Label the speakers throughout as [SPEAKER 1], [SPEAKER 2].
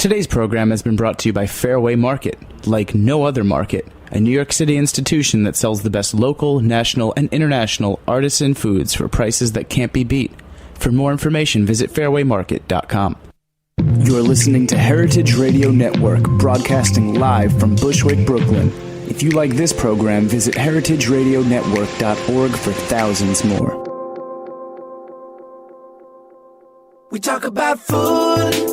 [SPEAKER 1] Today's program has been brought to you by Fairway Market, like no other market, a New York City institution that sells the best local, national, and international artisan foods for prices that can't be beat. For more information, visit fairwaymarket.com. You're listening to Heritage Radio Network, broadcasting live from Bushwick, Brooklyn. If you like this program, visit heritageradionetwork.org for thousands more.
[SPEAKER 2] We talk about food.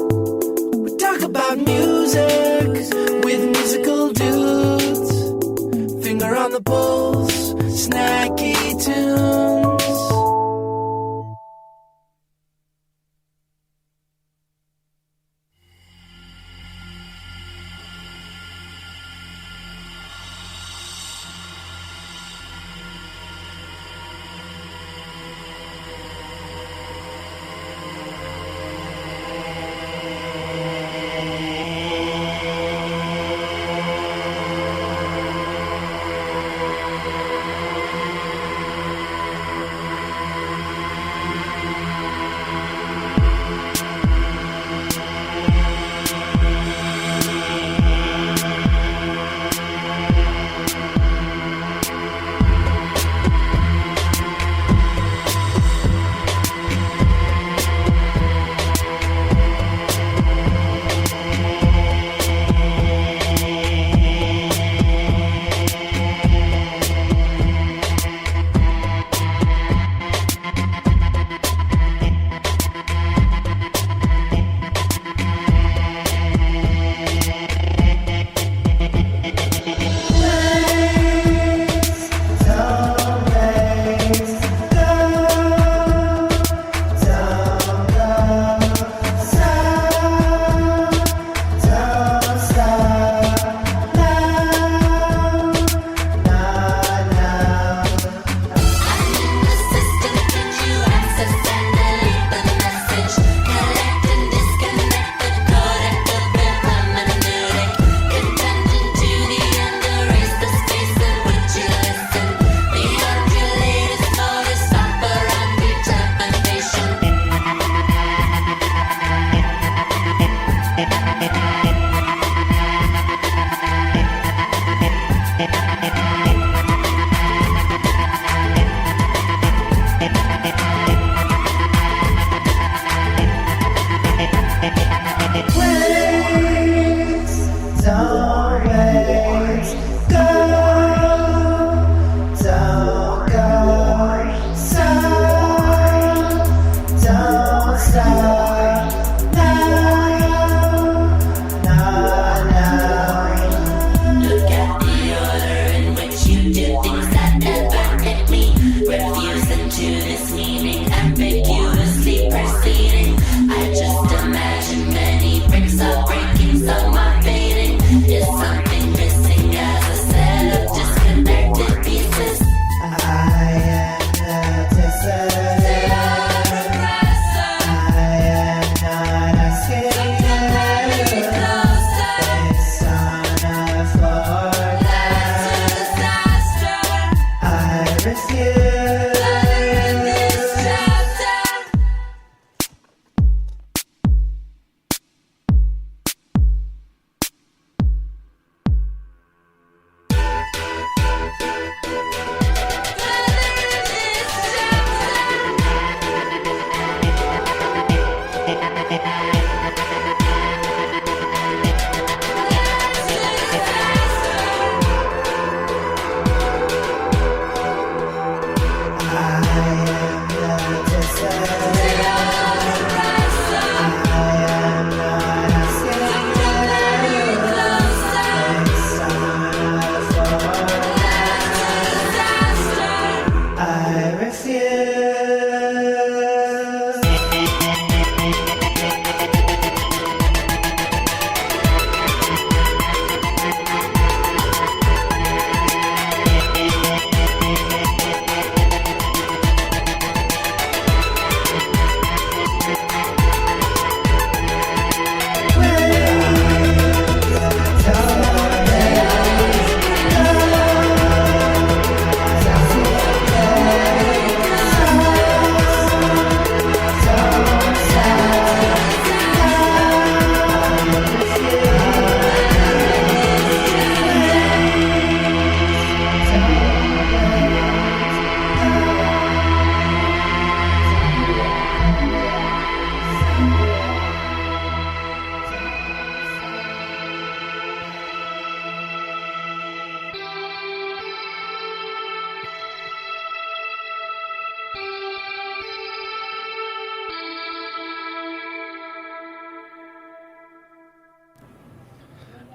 [SPEAKER 2] Talk about music with musical dudes. Finger on the pulse, snacky tunes.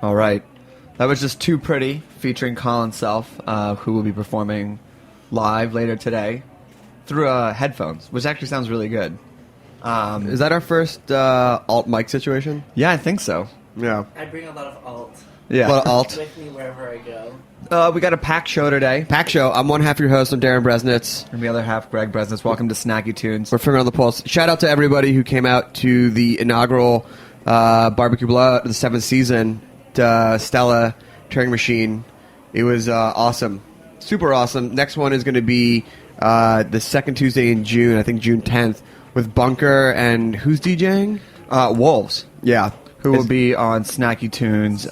[SPEAKER 3] All right. That was just Too Pretty, featuring Colin Self, who will be performing live later today through headphones, which actually sounds really good.
[SPEAKER 4] Is that our first alt mic situation?
[SPEAKER 3] Yeah, I think so.
[SPEAKER 4] Yeah.
[SPEAKER 5] I bring a lot of alt
[SPEAKER 3] Yeah.
[SPEAKER 4] Well, alt.
[SPEAKER 5] with me wherever I go.
[SPEAKER 3] We got a packed show today.
[SPEAKER 4] Pack show. I'm one half your host. I'm Darren Bresnitz.
[SPEAKER 3] And the other half, Greg Bresnitz. Welcome to Snacky Tunes.
[SPEAKER 4] We're fingering on the pulse. Shout out to everybody who came out to the inaugural Barbecue Blowout of the 7th season, Stella Turing Machine. It was awesome. Super awesome. Next one is going to be the second Tuesday in June, I think June 10th, with Bunker and who's DJing?
[SPEAKER 3] Wolves,
[SPEAKER 4] Yeah.
[SPEAKER 3] who will be on Snacky Tunes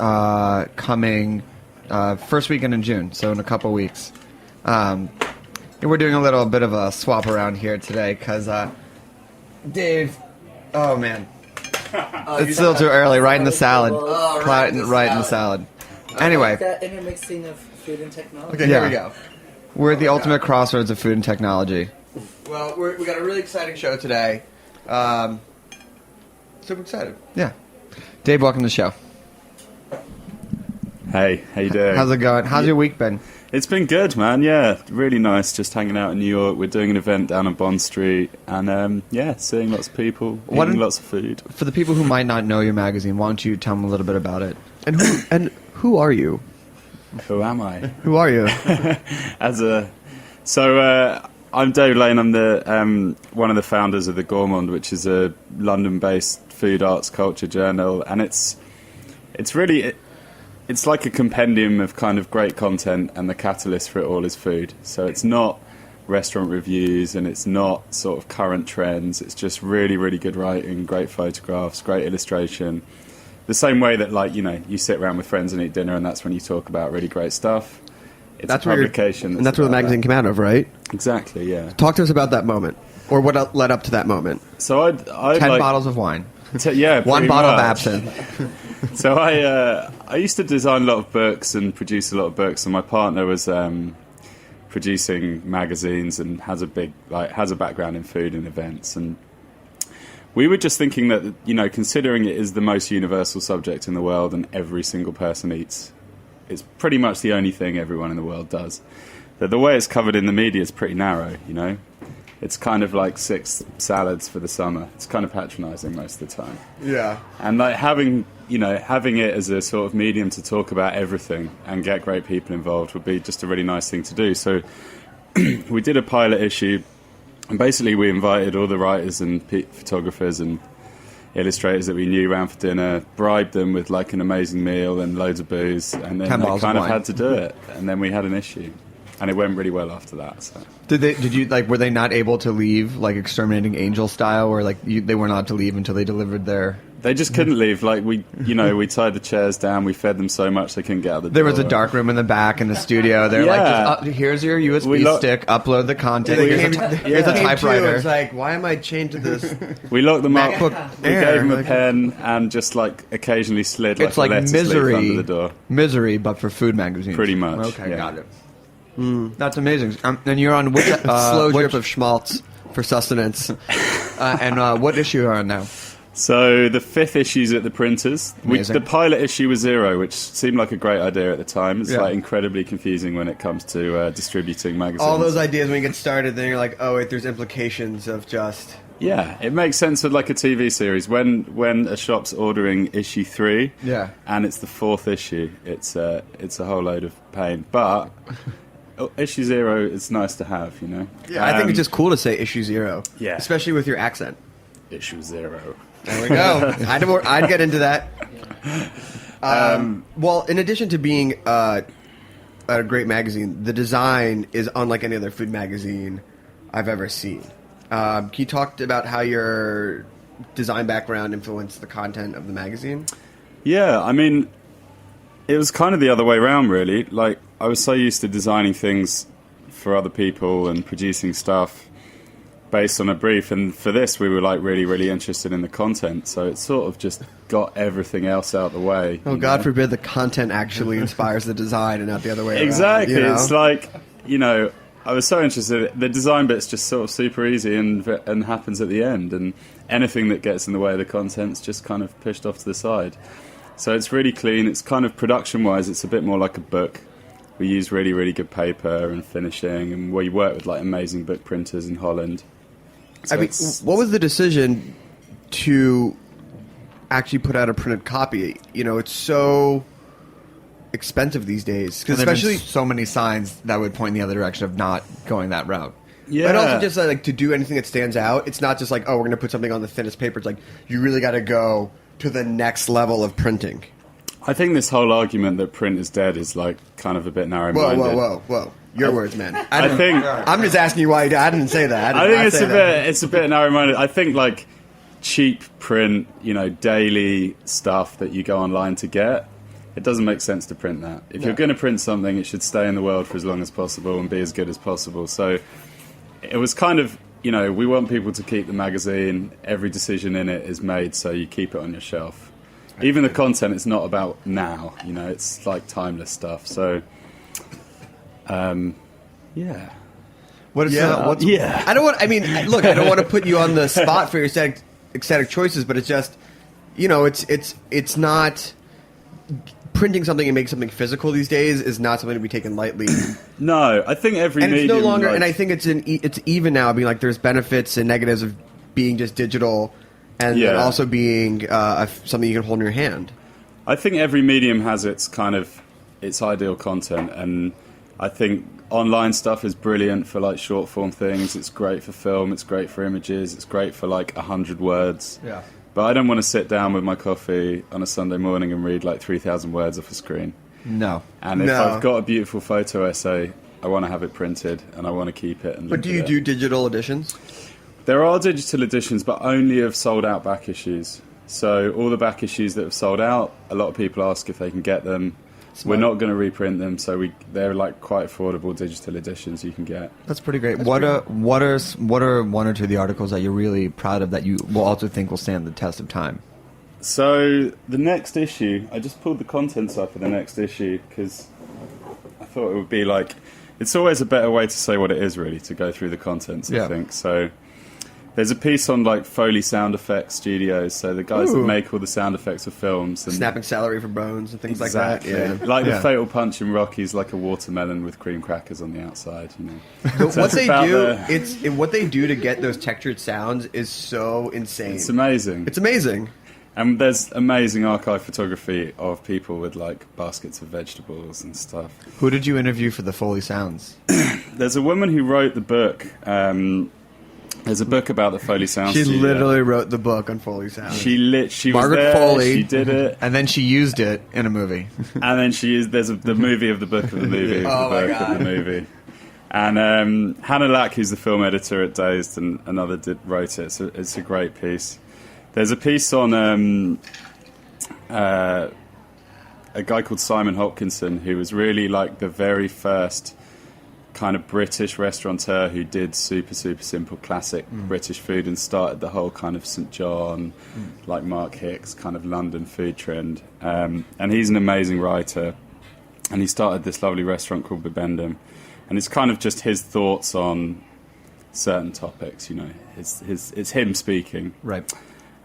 [SPEAKER 3] coming first weekend in June, so in a couple weeks. And we're doing a little bit of a swap around here today because Dave, oh man, it's still too early. Right in the salad, right in the salad. Anyway,
[SPEAKER 5] That intermixing of food and technology.
[SPEAKER 4] Okay, here we go.
[SPEAKER 3] We're at the ultimate crossroads of food and technology.
[SPEAKER 4] Well, we got a really exciting show today. Super excited.
[SPEAKER 3] Yeah, Dave, welcome to the show.
[SPEAKER 6] Hey, how you doing?
[SPEAKER 3] How's it going? How's your week been?
[SPEAKER 6] It's been good, man. Yeah, really nice. Just hanging out in New York. We're doing an event down on Bond Street, and yeah, seeing lots of people, eating lots of food.
[SPEAKER 3] For the people who might not know your magazine, why don't you tell them a little bit about it?
[SPEAKER 4] And who are you?
[SPEAKER 6] Who am I?
[SPEAKER 4] Who are you?
[SPEAKER 6] I'm Dave Lane. I'm the one of the founders of the Gourmand, which is a London-based food arts culture journal, and it's really. It's like a compendium of kind of great content, and the catalyst for it all is food. So it's not restaurant reviews, and it's not sort of current trends. It's just really, really good writing, great photographs, great illustration. The same way that, like, you know, you sit around with friends and eat dinner, and that's when you talk about really great stuff. It's
[SPEAKER 4] That's
[SPEAKER 6] a
[SPEAKER 4] where
[SPEAKER 6] publication.
[SPEAKER 4] And that's where the magazine came out of, right?
[SPEAKER 6] Exactly, yeah.
[SPEAKER 4] Talk to us about that moment, or what led up to that moment.
[SPEAKER 6] So I
[SPEAKER 3] 10
[SPEAKER 6] like,
[SPEAKER 3] bottles of wine.
[SPEAKER 6] yeah,
[SPEAKER 3] One
[SPEAKER 6] pretty
[SPEAKER 3] bottle of
[SPEAKER 6] much.
[SPEAKER 3] absinthe.
[SPEAKER 6] So I used to design a lot of books and produce a lot of books, and my partner was producing magazines and has a background in food and events, and we were just thinking that, you know, considering it is the most universal subject in the world and every single person eats, it's pretty much the only thing everyone in the world does, that the way it's covered in the media is pretty narrow, you know. It's kind of like 6 salads for the summer. It's kind of patronising most of the time.
[SPEAKER 4] Yeah.
[SPEAKER 6] And like having it as a sort of medium to talk about everything and get great people involved would be just a really nice thing to do. So we did a pilot issue, and basically we invited all the writers and photographers and illustrators that we knew around for dinner, bribed them with like an amazing meal and loads of booze, and then they kind of had to do it. And then we had an issue. And it went really well after that. So.
[SPEAKER 3] Were they not able to leave, like Exterminating Angel style, where like they were not to leave until they delivered their...
[SPEAKER 6] They just couldn't leave. Like we tied the chairs down. We fed them so much they couldn't get out the door.
[SPEAKER 3] There was a dark room in the back in the studio. They're like, here's your USB stick, upload the content. Here's a typewriter.
[SPEAKER 4] It's like, why am I chained to this?
[SPEAKER 6] We locked them up.
[SPEAKER 4] MacBook
[SPEAKER 6] We
[SPEAKER 4] Air.
[SPEAKER 6] gave them a pen and just like occasionally slid like
[SPEAKER 3] It's like
[SPEAKER 6] a lettuce leaf
[SPEAKER 3] Misery,
[SPEAKER 6] under the door.
[SPEAKER 3] Misery, but for food magazines.
[SPEAKER 6] Pretty much.
[SPEAKER 3] Okay,
[SPEAKER 6] yeah.
[SPEAKER 3] got it. That's amazing. And you're on which
[SPEAKER 4] Slow drip
[SPEAKER 3] which,
[SPEAKER 4] of schmaltz for sustenance.
[SPEAKER 3] and what issue are you on now?
[SPEAKER 6] So the 5th issue's at the printers.
[SPEAKER 3] Amazing.
[SPEAKER 6] The pilot issue was 0, which seemed like a great idea at the time. It's
[SPEAKER 3] Yeah.
[SPEAKER 6] like incredibly confusing when it comes to distributing magazines.
[SPEAKER 4] All those ideas when you get started, then you're like, oh wait, there's implications of just...
[SPEAKER 6] Yeah, it makes sense with like a TV series. When a shop's ordering issue 3,
[SPEAKER 3] Yeah.
[SPEAKER 6] and it's the 4th issue, it's a whole load of pain. But issue 0 is nice to have, you know.
[SPEAKER 4] Yeah, I think it's just cool to say issue 0.
[SPEAKER 6] Yeah.
[SPEAKER 4] Especially with your accent.
[SPEAKER 6] issue 0.
[SPEAKER 4] There we go. I'd get into that. Well, in addition to being a great magazine, the design is unlike any other food magazine I've ever seen. Can you talk about how your design background influenced the content of the magazine?
[SPEAKER 6] Yeah, I mean, it was kind of the other way around, really. Like, I was so used to designing things for other people and producing stuff based on a brief, and for this we were like really, really interested in the content, so it sort of just got everything else out of the way.
[SPEAKER 4] Oh, God forbid the content actually inspires the design and not the other way around.
[SPEAKER 6] Exactly.
[SPEAKER 4] You know?
[SPEAKER 6] It's like, you know, I was so interested. The design bit's just sort of super easy and happens at the end, and anything that gets in the way of the content's just kind of pushed off to the side. So it's really clean. It's kind of production-wise, it's a bit more like a book. We use really, really good paper and finishing, and we work with like amazing book printers in Holland. So
[SPEAKER 4] I mean, what was the decision to actually put out a printed copy? You know, it's so expensive these days, because especially
[SPEAKER 3] so many signs that would point in the other direction of not going that route.
[SPEAKER 6] Yeah.
[SPEAKER 4] But also just like to do anything that stands out, it's not just like, oh, we're going to put something on the thinnest paper. It's like you really got to go to the next level of printing.
[SPEAKER 6] I think this whole argument that print is dead is like kind of a bit narrow-minded.
[SPEAKER 4] Whoa. Your words, man.
[SPEAKER 6] I think
[SPEAKER 4] I'm just asking you why I didn't say that.
[SPEAKER 6] I think it's a bit narrow-minded. I think like cheap print, you know, daily stuff that you go online to get, it doesn't make sense to print that. If you're going to print something, it should stay in the world for as long as possible and be as good as possible. So it was kind of, you know, we want people to keep the magazine. Every decision in it is made so you keep it on your shelf. Even the content, it's not about now, you know, it's like timeless stuff. So, yeah.
[SPEAKER 4] Yeah. I don't want. I mean, look, I don't want to put you on the spot for your aesthetic choices, but it's just, you know, it's not printing something and making something physical these days is not something to be taken lightly.
[SPEAKER 6] No, I think every
[SPEAKER 4] and
[SPEAKER 6] medium,
[SPEAKER 4] it's no longer.
[SPEAKER 6] like,
[SPEAKER 4] and I think it's even now. Being like, there's benefits and negatives of being just digital, and then also being something you can hold in your hand.
[SPEAKER 6] I think every medium has its kind of its ideal content, and I think online stuff is brilliant for like short form things. It's great for film. It's great for images. It's great for like 100 words.
[SPEAKER 3] Yeah.
[SPEAKER 6] But I don't want to sit down with my coffee on a Sunday morning and read like 3,000 words off a screen.
[SPEAKER 3] No.
[SPEAKER 6] And if I've got a beautiful photo essay, I want to have it printed and I want to keep it.
[SPEAKER 4] But do you do digital editions?
[SPEAKER 6] There are digital editions, but only of sold out back issues. So all the back issues that have sold out, a lot of people ask if they can get them. We're not going to reprint them, so they're like quite affordable digital editions you can get.
[SPEAKER 3] That's pretty great. What are one or two of the articles that you're really proud of that you will also think will stand the test of time?
[SPEAKER 6] So the next issue, I just pulled the contents up for the next issue because I thought it would be like, it's always a better way to say what it is really, to go through the contents, I think. So there's a piece on like Foley sound effects studios, so the guys that make all the sound effects for films. And
[SPEAKER 4] snapping celery for bones and things like that. Yeah.
[SPEAKER 6] Like the Fatal Punch in Rocky's like a watermelon with cream crackers on the outside, you know.
[SPEAKER 4] So what they do to get those textured sounds is so insane.
[SPEAKER 6] It's amazing.
[SPEAKER 4] It's amazing.
[SPEAKER 6] And there's amazing archive photography of people with like baskets of vegetables and stuff.
[SPEAKER 3] Who did you interview for the Foley Sounds?
[SPEAKER 6] There's a woman who wrote the book. There's a book about the Foley Sound
[SPEAKER 4] She
[SPEAKER 6] studio.
[SPEAKER 4] literally wrote the book on Foley Sound.
[SPEAKER 6] She
[SPEAKER 4] Margaret
[SPEAKER 6] was there,
[SPEAKER 4] Foley.
[SPEAKER 6] She did it.
[SPEAKER 3] And then she used it in a movie.
[SPEAKER 6] And then there's the movie of the book of the movie of the book of the movie. And Hannah Lack, who's the film editor at Dazed and another wrote it. So it's a great piece. There's a piece on a guy called Simon Hopkinson, who was really like the very first kind of British restaurateur who did super simple classic British food and started the whole kind of St John, like Mark Hicks kind of London food trend. And he's an amazing writer, and he started this lovely restaurant called Bibendum, and it's kind of just his thoughts on certain topics, you know. It's him speaking.
[SPEAKER 3] Right.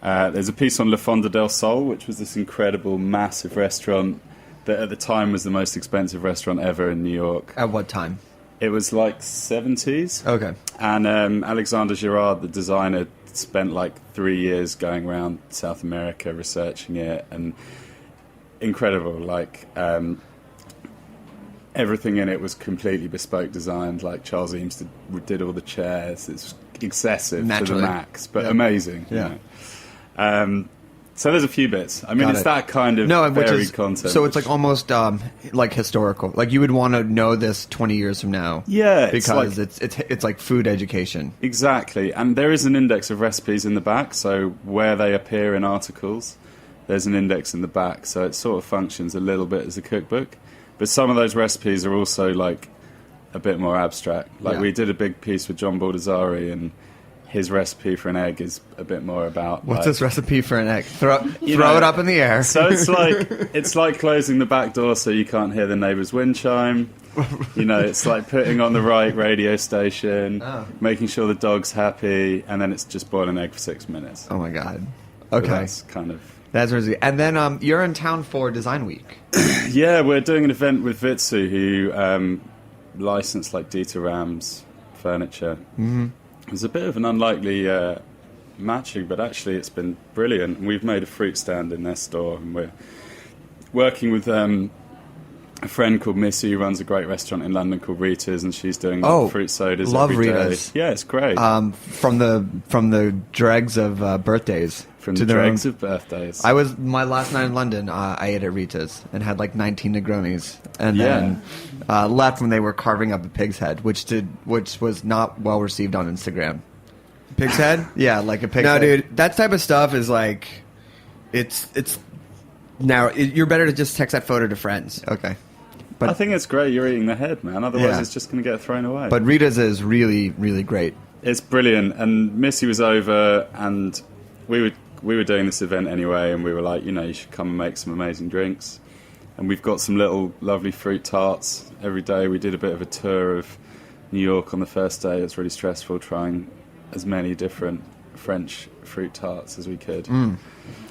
[SPEAKER 6] There's a piece on Le Fonda del Sol, which was this incredible massive restaurant that at the time was the most expensive restaurant ever in New York.
[SPEAKER 3] At what time?
[SPEAKER 6] It was like 70s.
[SPEAKER 3] Okay.
[SPEAKER 6] And Alexander Girard, the designer, spent like 3 years going around South America researching it, and incredible. Like everything in it was completely bespoke designed. Like Charles Eames did all the chairs. It's excessive to the max, but amazing.
[SPEAKER 3] Yeah.
[SPEAKER 6] You know? So there's a few bits. I mean, it's that kind of varied content.
[SPEAKER 3] So it's like almost like historical. Like you would want to know this 20 years from now.
[SPEAKER 6] Yeah,
[SPEAKER 3] because it's like food education.
[SPEAKER 6] Exactly, and there is an index of recipes in the back. So where they appear in articles, there's an index in the back. So it sort of functions a little bit as a cookbook. But some of those recipes are also like a bit more abstract. Like we did a big piece with John Baldessari, and his recipe for an egg is a bit more about
[SPEAKER 3] what's
[SPEAKER 6] like,
[SPEAKER 3] his recipe for an egg? Throw it up in the air.
[SPEAKER 6] So it's like closing the back door so you can't hear the neighbour's wind chime. You know, it's like putting on the right radio station, making sure the dog's happy, and then it's just boil an egg for 6 minutes.
[SPEAKER 3] Oh my god. Okay.
[SPEAKER 6] So that's kind of
[SPEAKER 3] That's crazy. And then you're in town for Design Week.
[SPEAKER 6] Yeah, we're doing an event with Vitsu, who license like Dieter Ram's furniture. Mm-hmm. It was a bit of an unlikely matching, but actually it's been brilliant. We've made a fruit stand in their store, and we're working with a friend called Missy who runs a great restaurant in London called Rita's, and she's doing fruit sodas
[SPEAKER 3] love
[SPEAKER 6] every day.
[SPEAKER 3] Rita's.
[SPEAKER 6] Yeah, it's great.
[SPEAKER 3] From the dregs of birthdays.
[SPEAKER 6] From the dregs of birthdays.
[SPEAKER 3] My last night in London, I ate at Rita's and had like 19 Negronis, and then left when they were carving up a pig's head, which was not well received on Instagram.
[SPEAKER 4] Pig's head?
[SPEAKER 3] Yeah, like a pig's
[SPEAKER 4] No,
[SPEAKER 3] head.
[SPEAKER 4] dude, that type of stuff is like, it's now you're better to just text that photo to friends.
[SPEAKER 3] Okay.
[SPEAKER 6] I think it's great you're eating the head, man. Otherwise, it's just going to get thrown away.
[SPEAKER 3] But Rita's is really, really great.
[SPEAKER 6] It's brilliant. And Missy was over, and we were doing this event anyway, and we were like, you should come and make some amazing drinks. And we've got some little lovely fruit tarts every day. We did a bit of a tour of New York on the first day. It was really stressful trying as many different French fruit tarts as we could.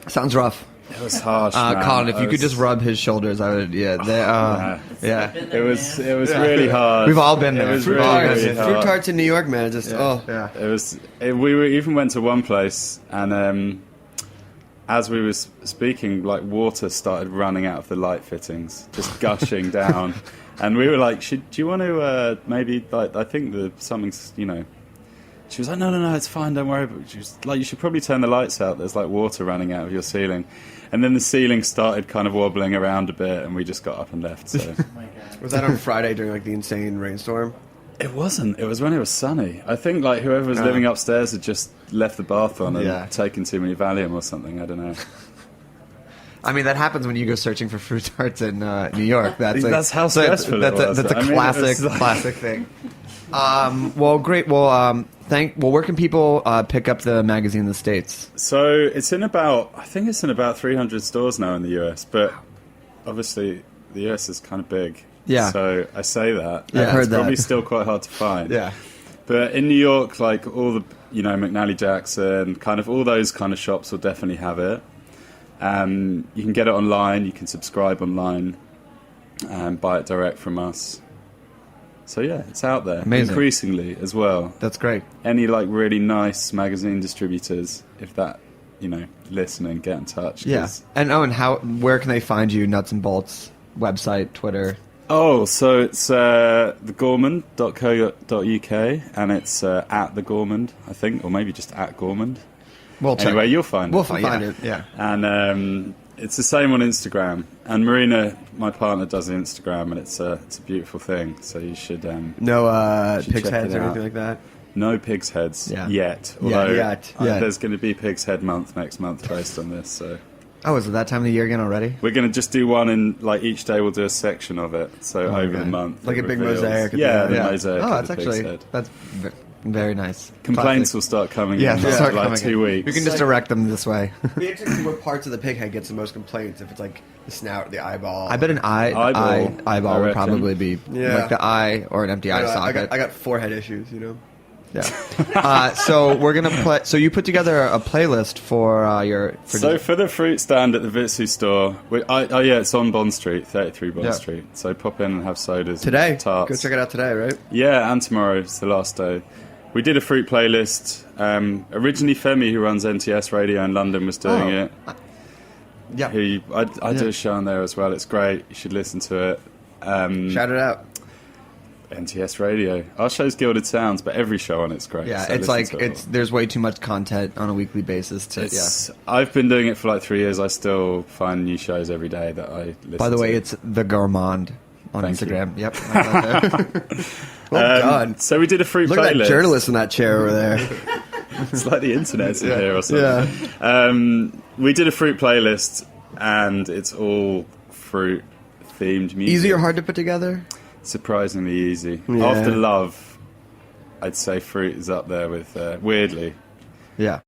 [SPEAKER 3] Sounds rough.
[SPEAKER 6] It was harsh, man.
[SPEAKER 3] Colin, if you could just rub his shoulders, I would. Yeah, yeah.
[SPEAKER 6] It was really hard.
[SPEAKER 3] We've all been there.
[SPEAKER 6] It was
[SPEAKER 3] Fruit
[SPEAKER 6] really,
[SPEAKER 3] tarts.
[SPEAKER 6] really hard.
[SPEAKER 4] Fruit tarts in New York, man.
[SPEAKER 6] We even went to one place, and as we were speaking, like water started running out of the light fittings, just gushing down, and we were like, do you want to maybe like? I think something's She was like, no, it's fine, don't worry. But she was like, you should probably turn the lights out. There's like water running out of your ceiling. And then the ceiling started kind of wobbling around a bit, and we just got up and left. So.
[SPEAKER 5] Oh my God.
[SPEAKER 4] Was that on Friday during like the insane rainstorm?
[SPEAKER 6] It wasn't. It was when it was sunny. I think like whoever was living upstairs had just left the bath on and taken too many Valium or something. I don't know.
[SPEAKER 3] I mean, that happens when you go searching for fruit tarts in New York.
[SPEAKER 6] That's how stressful it was.
[SPEAKER 3] That's a classic thing. Well, great. Well, where can people pick up the magazine in the States?
[SPEAKER 6] So it's in about 300 stores now in the US, but obviously the US is kind of big.
[SPEAKER 3] Yeah.
[SPEAKER 6] So I say that.
[SPEAKER 3] Yeah, I've heard
[SPEAKER 6] it's
[SPEAKER 3] that.
[SPEAKER 6] probably still quite hard to find.
[SPEAKER 3] Yeah.
[SPEAKER 6] But in New York, like all the, McNally Jackson, kind of all those kind of shops will definitely have it. You can get it online. You can subscribe online and buy it direct from us. So yeah, it's out there.
[SPEAKER 3] Amazing.
[SPEAKER 6] Increasingly as well.
[SPEAKER 3] That's great.
[SPEAKER 6] Any like really nice magazine distributors, if that, listening, get in touch.
[SPEAKER 3] Yeah. And where can they find you? Nuts and Bolts website, Twitter.
[SPEAKER 6] Oh, so it's thegourmand.co.uk, and it's at the Gourmand, I think, or maybe just at Gourmand.
[SPEAKER 3] We'll check.
[SPEAKER 6] Anyway, you'll find it.
[SPEAKER 3] We'll find it. Yeah.
[SPEAKER 6] And it's the same on Instagram. And Marina, my partner, does the Instagram, and it's a beautiful thing. So you should.
[SPEAKER 4] No
[SPEAKER 6] should
[SPEAKER 4] pig's
[SPEAKER 6] check
[SPEAKER 4] heads
[SPEAKER 6] it
[SPEAKER 4] or
[SPEAKER 6] out.
[SPEAKER 4] anything like that.
[SPEAKER 6] No pig's heads yet.
[SPEAKER 3] Yeah,
[SPEAKER 6] Although
[SPEAKER 3] yet.
[SPEAKER 6] there's going to be Pig's Head Month next month based on this. So
[SPEAKER 3] Oh, is it that time of the year again already?
[SPEAKER 6] we're going to just do one, and like each day we'll do a section of it. So over the
[SPEAKER 3] okay.
[SPEAKER 6] month,
[SPEAKER 4] Like
[SPEAKER 6] it
[SPEAKER 4] a big
[SPEAKER 6] reveals-
[SPEAKER 4] mosaic at the
[SPEAKER 6] Yeah,
[SPEAKER 4] end.
[SPEAKER 6] the
[SPEAKER 3] Yeah.
[SPEAKER 6] mosaic.
[SPEAKER 3] Oh,
[SPEAKER 6] of
[SPEAKER 3] that's
[SPEAKER 6] the pig's
[SPEAKER 3] actually
[SPEAKER 6] head.
[SPEAKER 3] that's very nice.
[SPEAKER 6] Complaints will
[SPEAKER 3] Classic.
[SPEAKER 6] start coming
[SPEAKER 3] Yeah,
[SPEAKER 6] in
[SPEAKER 3] they'll
[SPEAKER 6] like,
[SPEAKER 3] start
[SPEAKER 6] like
[SPEAKER 3] coming
[SPEAKER 6] 2 weeks.
[SPEAKER 3] We can just direct them this way.
[SPEAKER 4] It'd be interesting to see what parts of the pig head gets the most complaints. If it's like the snout, the eyeball.
[SPEAKER 3] I bet an eyeball
[SPEAKER 6] I
[SPEAKER 3] would
[SPEAKER 6] reckon.
[SPEAKER 3] probably be
[SPEAKER 4] Yeah.
[SPEAKER 3] like the eye or an empty eye socket.
[SPEAKER 4] I got forehead issues,
[SPEAKER 3] Yeah. So we're gonna play. So you put together a playlist for
[SPEAKER 6] For the fruit stand at the Vitsu store, it's on Bond Street, 33 Bond
[SPEAKER 3] Yeah.
[SPEAKER 6] Street. So pop in and have sodas.
[SPEAKER 4] today.
[SPEAKER 6] and tarts.
[SPEAKER 4] Go check it out today, right?
[SPEAKER 6] Yeah, and tomorrow is the last day. We did a fruit playlist. Originally, Femi, who runs NTS Radio in London, was doing it.
[SPEAKER 3] Yeah.
[SPEAKER 6] I do a show on there as well. It's great. You should listen to it.
[SPEAKER 4] Shout it out.
[SPEAKER 6] NTS Radio. Our show's Gilded Sounds, but every show on it's great.
[SPEAKER 3] Yeah,
[SPEAKER 6] so
[SPEAKER 3] it's
[SPEAKER 6] listen
[SPEAKER 3] like
[SPEAKER 6] to it all.
[SPEAKER 3] there's way too much content on a weekly basis.
[SPEAKER 6] I've been doing it for like 3 years. I still find new shows every day that I listen to.
[SPEAKER 3] By the way, it's the Gourmand on
[SPEAKER 6] Thank you.
[SPEAKER 3] Instagram. Yep.
[SPEAKER 4] Well done.
[SPEAKER 6] So we did a fruit
[SPEAKER 4] Look at
[SPEAKER 6] playlist.
[SPEAKER 4] that journalist in that chair over there.
[SPEAKER 6] It's like the internet's in here or something. We did a fruit playlist, and it's all fruit themed music.
[SPEAKER 4] Easy or hard to put together?
[SPEAKER 6] Surprisingly easy.
[SPEAKER 4] Yeah.
[SPEAKER 6] After Love, I'd say fruit is up there with weirdly.
[SPEAKER 3] Yeah.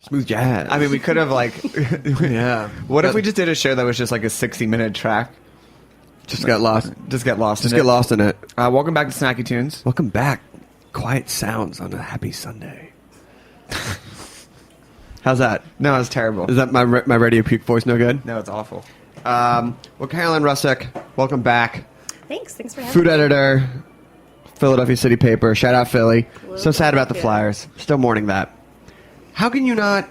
[SPEAKER 4] Smooth jazz.
[SPEAKER 3] I mean, we could have
[SPEAKER 4] yeah.
[SPEAKER 3] What if we just did a show that was just like a 60-minute track?
[SPEAKER 4] Just got lost.
[SPEAKER 3] Just get lost.
[SPEAKER 4] Just get lost in it.
[SPEAKER 3] Welcome back to Snacky Tunes.
[SPEAKER 4] Welcome back. Quiet sounds on a happy Sunday. How's that?
[SPEAKER 3] No, it's terrible.
[SPEAKER 4] Is that my radio puke voice no good?
[SPEAKER 3] No, it's awful.
[SPEAKER 4] Well, Carolyn Russock, welcome back.
[SPEAKER 7] Thanks for having
[SPEAKER 4] Food
[SPEAKER 7] me.
[SPEAKER 4] editor, Philadelphia City Paper. Shout out Philly.
[SPEAKER 7] Hello,
[SPEAKER 4] So sad about the
[SPEAKER 7] yeah.
[SPEAKER 4] Flyers. Still mourning that. How can you not?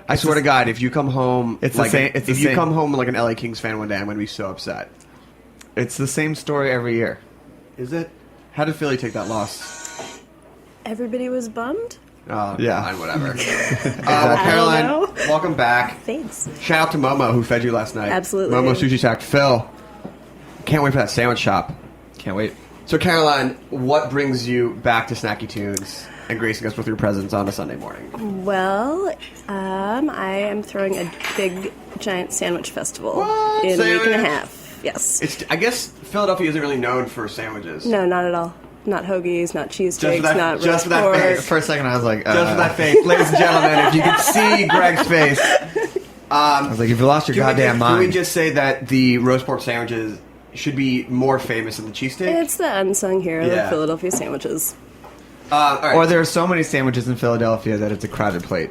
[SPEAKER 4] I swear to God, if you come home,
[SPEAKER 3] It's the same- it's the
[SPEAKER 4] if you
[SPEAKER 3] same.
[SPEAKER 4] come home like an LA Kings fan one day, I'm going to be so upset.
[SPEAKER 3] It's the same story every year.
[SPEAKER 4] Is it? How did Philly take that loss?
[SPEAKER 7] Everybody was bummed.
[SPEAKER 4] Oh,
[SPEAKER 3] Yeah.
[SPEAKER 4] fine, whatever. Well,
[SPEAKER 7] I
[SPEAKER 4] Caroline,
[SPEAKER 7] don't know.
[SPEAKER 4] welcome back.
[SPEAKER 7] Thanks.
[SPEAKER 4] Shout out to Momo who fed you last night.
[SPEAKER 7] Absolutely.
[SPEAKER 4] Momo Sushi Shack. Phil, can't wait for that sandwich shop.
[SPEAKER 3] Can't wait.
[SPEAKER 4] So, Caroline, what brings you back to Snacky Tunes and gracing us with your presence on a Sunday morning?
[SPEAKER 7] Well, I am throwing a big, giant sandwich festival
[SPEAKER 4] What?
[SPEAKER 7] in a week and a
[SPEAKER 4] Sandwich?
[SPEAKER 7] half. Yes.
[SPEAKER 4] I guess Philadelphia isn't really known for sandwiches.
[SPEAKER 7] No, not at all. Not hoagies, not cheese
[SPEAKER 4] Just
[SPEAKER 7] sticks,
[SPEAKER 4] for that-
[SPEAKER 7] not
[SPEAKER 4] just
[SPEAKER 7] roast
[SPEAKER 4] for that
[SPEAKER 7] pork.
[SPEAKER 4] face.
[SPEAKER 3] For a second, I was like,
[SPEAKER 4] Just for that face, ladies and gentlemen, if you could see Greg's face.
[SPEAKER 3] I was like, you've lost your goddamn
[SPEAKER 4] Can we
[SPEAKER 3] mind.
[SPEAKER 4] just say that the roast pork sandwiches should be more famous than the cheesesteak?
[SPEAKER 7] It's the unsung hero
[SPEAKER 4] Yeah.
[SPEAKER 7] of Philadelphia sandwiches.
[SPEAKER 4] All right.
[SPEAKER 3] Or there are so many sandwiches in Philadelphia that it's a crowded plate.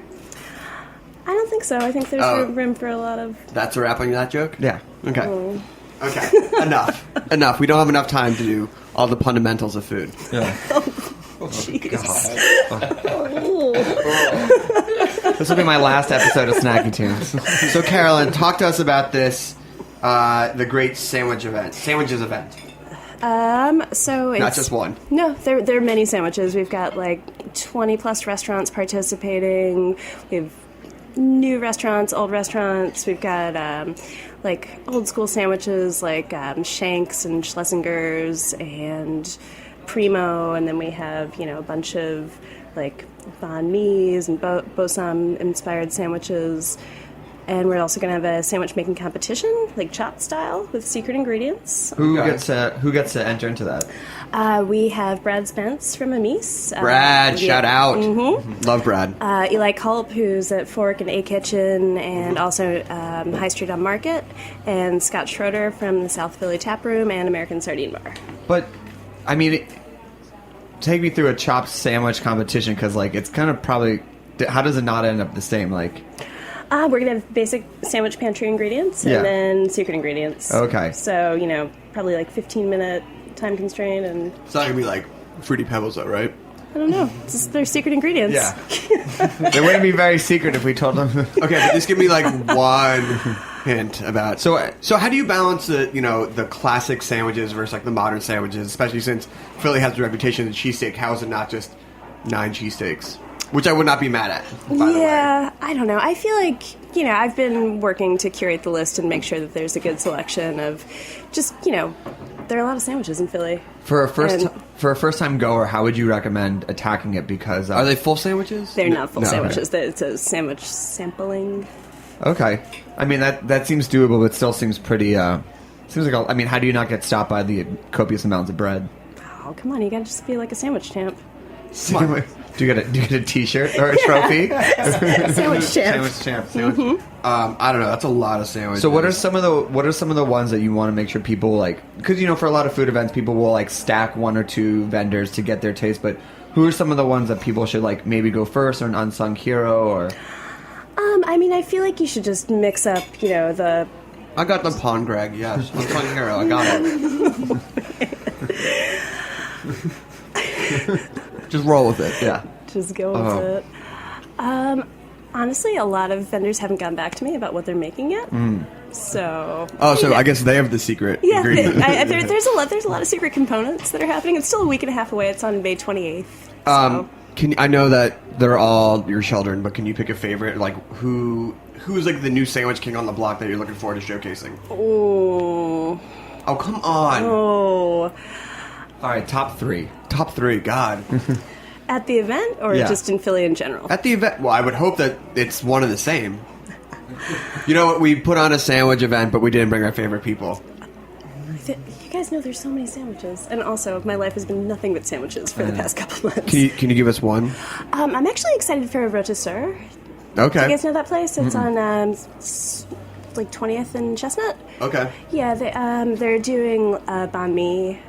[SPEAKER 7] I don't think so. I think there's
[SPEAKER 4] Oh.
[SPEAKER 7] room for a lot of...
[SPEAKER 4] That's a wrap on that joke?
[SPEAKER 3] Yeah.
[SPEAKER 4] Okay.
[SPEAKER 7] Oh.
[SPEAKER 4] Okay. Enough. Enough. We don't have enough time to do all the fundamentals of food.
[SPEAKER 3] Yeah.
[SPEAKER 7] Jeez.
[SPEAKER 3] This will be my last episode of Snacky Tunes.
[SPEAKER 4] So, Carolyn, talk to us about this, the great sandwiches event.
[SPEAKER 7] So it's...
[SPEAKER 4] Not just one.
[SPEAKER 7] No, there are many sandwiches. We've got like 20 plus restaurants participating. We have new restaurants, old restaurants. We've got like old school sandwiches like Shanks and Schlesinger's and Primo, and then we have a bunch of like banh mi's and Bosam inspired sandwiches. And we're also going to have a sandwich making competition, like chop style, with secret ingredients.
[SPEAKER 3] Who gets to enter into that?
[SPEAKER 7] We have Brad Spence from Amis.
[SPEAKER 4] Brad, shout out.
[SPEAKER 7] Mm-hmm.
[SPEAKER 4] Love Brad.
[SPEAKER 7] Eli Culp, who's at Fork and A Kitchen, and also High Street on Market. And Scott Schroeder from the South Philly Tap Room and American Sardine Bar.
[SPEAKER 3] But, I mean, take me through a chopped sandwich competition, because, like, it's kind of probably... How does it not end up the same? Like...
[SPEAKER 7] We're going to have basic sandwich pantry ingredients
[SPEAKER 3] Yeah.
[SPEAKER 7] and then secret ingredients.
[SPEAKER 3] Okay.
[SPEAKER 7] So, probably like 15-minute time constraint and...
[SPEAKER 4] It's not going to be like Fruity Pebbles, though, right?
[SPEAKER 7] I don't know. It's just their secret ingredients.
[SPEAKER 3] Yeah. They wouldn't be very secret if we told them.
[SPEAKER 4] Okay, but just give me like one hint about. So how do you balance the classic sandwiches versus like the modern sandwiches, especially since Philly has the reputation of cheesesteak? How is it not just 9 cheesesteaks? Which I would not be mad at, by the way.
[SPEAKER 7] Yeah, I don't know. I feel like, I've been working to curate the list and make sure that there's a good selection of just, there are a lot of sandwiches in Philly.
[SPEAKER 3] For a first time goer, how would you recommend attacking it? Because
[SPEAKER 4] Are they full sandwiches?
[SPEAKER 7] They're not full
[SPEAKER 4] No,
[SPEAKER 7] sandwiches. It's a sandwich sampling.
[SPEAKER 3] okay, I mean that seems doable, but still seems pretty. Seems like I mean, how do you not get stopped by the copious amounts of bread?
[SPEAKER 7] Oh, come on. You gotta just be like a sandwich champ.
[SPEAKER 3] Do you get a T-shirt or a trophy?
[SPEAKER 7] Sandwich champ.
[SPEAKER 3] Sandwich champ. Sandwich.
[SPEAKER 4] I don't know. That's a lot of sandwiches.
[SPEAKER 3] So what are some of the ones that you want to make sure people like? Because for a lot of food events, people will like stack 1 or 2 vendors to get their taste. But who are some of the ones that people should like maybe go first, or an unsung hero, or?
[SPEAKER 7] I mean, I feel like you should just mix up, the.
[SPEAKER 4] I got the Pond Greg. Yes, I'm fun hero. I got it. Just roll with it. Yeah.
[SPEAKER 7] Just go with it. Honestly, a lot of vendors haven't gotten back to me about what they're making yet. So.
[SPEAKER 4] Oh, so I guess they have the secret ingredient.
[SPEAKER 7] There's a lot of secret components that are happening. It's still a week and a half away. It's on May 28th. So.
[SPEAKER 4] I know that they're all your children, but can you pick a favorite? Like who's like the new sandwich king on the block that you're looking forward to showcasing?
[SPEAKER 7] Oh.
[SPEAKER 4] Oh, come on.
[SPEAKER 7] Oh.
[SPEAKER 3] All right, top 3.
[SPEAKER 4] Top 3, God.
[SPEAKER 7] At the event, or just in Philly in general?
[SPEAKER 4] At the event, well, I would hope that it's one and the same. We put on a sandwich event, but we didn't bring our favorite people.
[SPEAKER 7] You guys know there's so many sandwiches, and also my life has been nothing but sandwiches for the past couple months.
[SPEAKER 4] Can you give us one?
[SPEAKER 7] I'm actually excited for Russock.
[SPEAKER 4] Okay.
[SPEAKER 7] Do you guys know that place? It's on like 20th and Chestnut.
[SPEAKER 4] Okay.
[SPEAKER 7] Yeah, they're doing banh mi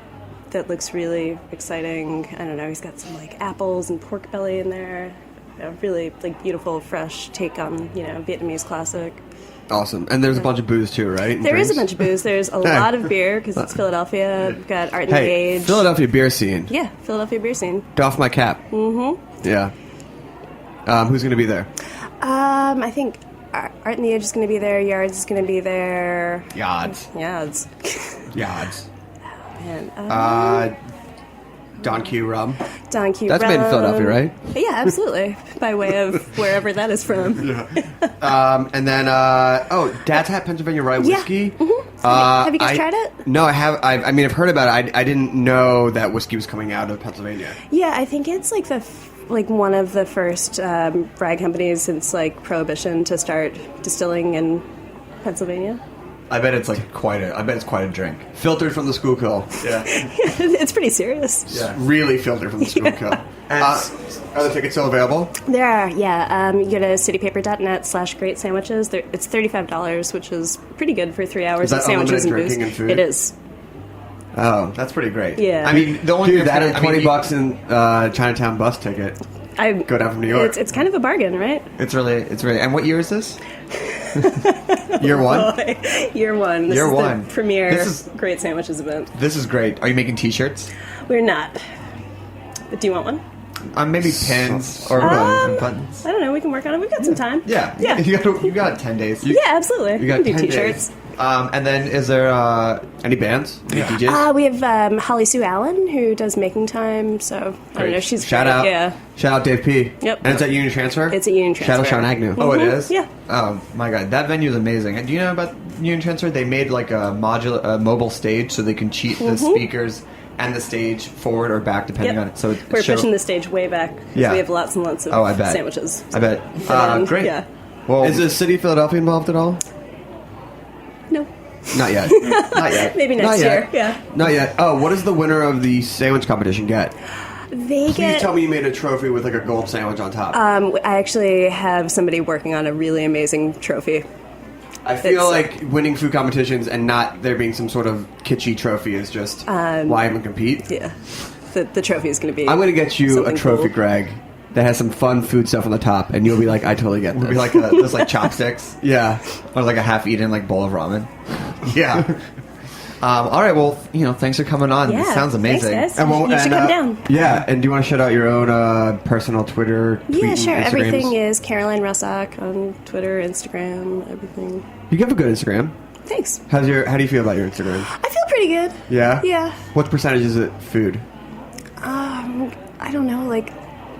[SPEAKER 7] that looks really exciting. I don't know. He's got some like apples and pork belly in there. A really like beautiful, fresh take on Vietnamese classic.
[SPEAKER 4] Awesome. And there's a bunch of booze too, right?
[SPEAKER 7] There is a bunch of booze. There's a lot of beer because it's Philadelphia. We've got Art in the Age.
[SPEAKER 4] Philadelphia beer scene.
[SPEAKER 7] Yeah, Philadelphia beer scene.
[SPEAKER 4] Doff my cap. Mm-hmm. Yeah. Who's going to be there?
[SPEAKER 7] I think Art in the Age is going to be there. Yards is going to be there.
[SPEAKER 3] Yards.
[SPEAKER 7] And,
[SPEAKER 4] Don Q rum.
[SPEAKER 7] Don Q
[SPEAKER 4] That's
[SPEAKER 7] rum.
[SPEAKER 4] made in Philadelphia, right?
[SPEAKER 7] Yeah, absolutely. By way of wherever that is from.
[SPEAKER 4] And then, Dad's Hat Pennsylvania Rye Whiskey.
[SPEAKER 7] Yeah. Mm-hmm. Have you guys tried it?
[SPEAKER 4] No, I have. I've heard about it. I didn't know that whiskey was coming out of Pennsylvania.
[SPEAKER 7] Yeah, I think it's like one of the first rye companies since like Prohibition to start distilling in Pennsylvania.
[SPEAKER 3] I bet it's quite a drink.
[SPEAKER 4] Filtered from the Schuylkill.
[SPEAKER 3] Yeah.
[SPEAKER 7] It's pretty serious.
[SPEAKER 4] Yeah. Really filtered from the Schuylkill. Are the tickets still available?
[SPEAKER 7] There are, yeah. You go to citypaper.net/great sandwiches. It's $35, which is pretty good for 3 hours of sandwiches and booze.
[SPEAKER 4] And food?
[SPEAKER 7] It is.
[SPEAKER 3] Oh, that's pretty great.
[SPEAKER 7] Yeah.
[SPEAKER 3] I mean, the only
[SPEAKER 4] Dude, that and $20 in Chinatown bus ticket. Go down from New York.
[SPEAKER 7] It's kind of a bargain, right?
[SPEAKER 3] It's really. And what year is this?
[SPEAKER 4] Year one?
[SPEAKER 7] Year one. This
[SPEAKER 3] Year
[SPEAKER 7] is
[SPEAKER 3] one.
[SPEAKER 7] the premier Great Sandwiches event.
[SPEAKER 3] This is great. Are you making T-shirts?
[SPEAKER 7] We're not. But do you want one?
[SPEAKER 3] Maybe pins or buttons.
[SPEAKER 7] I don't know. We can work on it. We've got some time.
[SPEAKER 3] Yeah.
[SPEAKER 7] Yeah.
[SPEAKER 3] You got 10 days.
[SPEAKER 7] Yeah, absolutely.
[SPEAKER 3] You got
[SPEAKER 7] we can do
[SPEAKER 3] 10
[SPEAKER 7] T-shirts.
[SPEAKER 3] days. And then is there
[SPEAKER 4] any bands? Any DJs?
[SPEAKER 7] We have Holly Sue Allen who does Making Time. So I don't know. She's
[SPEAKER 4] Shout
[SPEAKER 7] great.
[SPEAKER 4] out.
[SPEAKER 7] Yeah.
[SPEAKER 4] Shout out Dave P.
[SPEAKER 7] Yep.
[SPEAKER 4] And it's at Union Transfer?
[SPEAKER 7] It's at Union Transfer.
[SPEAKER 4] Shout out Sean Agnew.
[SPEAKER 3] Oh, it is?
[SPEAKER 7] Yeah.
[SPEAKER 3] Oh my god, that venue is amazing. Do you know about Union Transfer? They made like a mobile stage so they can cheat the speakers and the stage forward or back depending on it. So
[SPEAKER 7] we're pushing the stage way back.
[SPEAKER 3] Yeah.
[SPEAKER 7] We have lots and lots of
[SPEAKER 3] I bet.
[SPEAKER 7] sandwiches.
[SPEAKER 3] I bet. Great.
[SPEAKER 7] Yeah.
[SPEAKER 3] Well,
[SPEAKER 4] Is the city of Philadelphia involved at all?
[SPEAKER 7] No.
[SPEAKER 4] Not yet.
[SPEAKER 3] not yet.
[SPEAKER 7] Maybe
[SPEAKER 4] Not
[SPEAKER 7] next
[SPEAKER 4] yet.
[SPEAKER 7] year. Yeah.
[SPEAKER 4] Not yet. Oh, what does the winner of the sandwich competition get?
[SPEAKER 7] They
[SPEAKER 4] Please tell me you made a trophy with like a gold sandwich on top.
[SPEAKER 7] I actually have somebody working on a really amazing trophy.
[SPEAKER 4] I feel like winning food competitions and not there being some sort of kitschy trophy is just why even compete.
[SPEAKER 7] Yeah. The trophy is going to be.
[SPEAKER 4] I'm going to get you a
[SPEAKER 7] something
[SPEAKER 4] trophy,
[SPEAKER 7] cool.
[SPEAKER 4] Greg, that has some fun food stuff on the top, and you'll be like, I totally get this.
[SPEAKER 3] It'll be like those like chopsticks.
[SPEAKER 4] Yeah.
[SPEAKER 3] Or like a half-eaten like bowl of ramen.
[SPEAKER 4] Yeah.
[SPEAKER 3] All right, well, thanks for coming on.
[SPEAKER 7] Yeah,
[SPEAKER 3] This sounds amazing.
[SPEAKER 7] Thanks, guys. You should come down.
[SPEAKER 4] Yeah, and do you want to shout out your own personal Twitter, tweet,
[SPEAKER 7] Yeah, sure.
[SPEAKER 4] and Instagrams?
[SPEAKER 7] Everything is Caroline Russock on Twitter, Instagram, everything.
[SPEAKER 4] You have a good Instagram.
[SPEAKER 7] Thanks.
[SPEAKER 4] How do you feel about your Instagram?
[SPEAKER 7] I feel pretty good.
[SPEAKER 4] Yeah?
[SPEAKER 7] Yeah.
[SPEAKER 4] What percentage is it food?
[SPEAKER 7] I don't know, like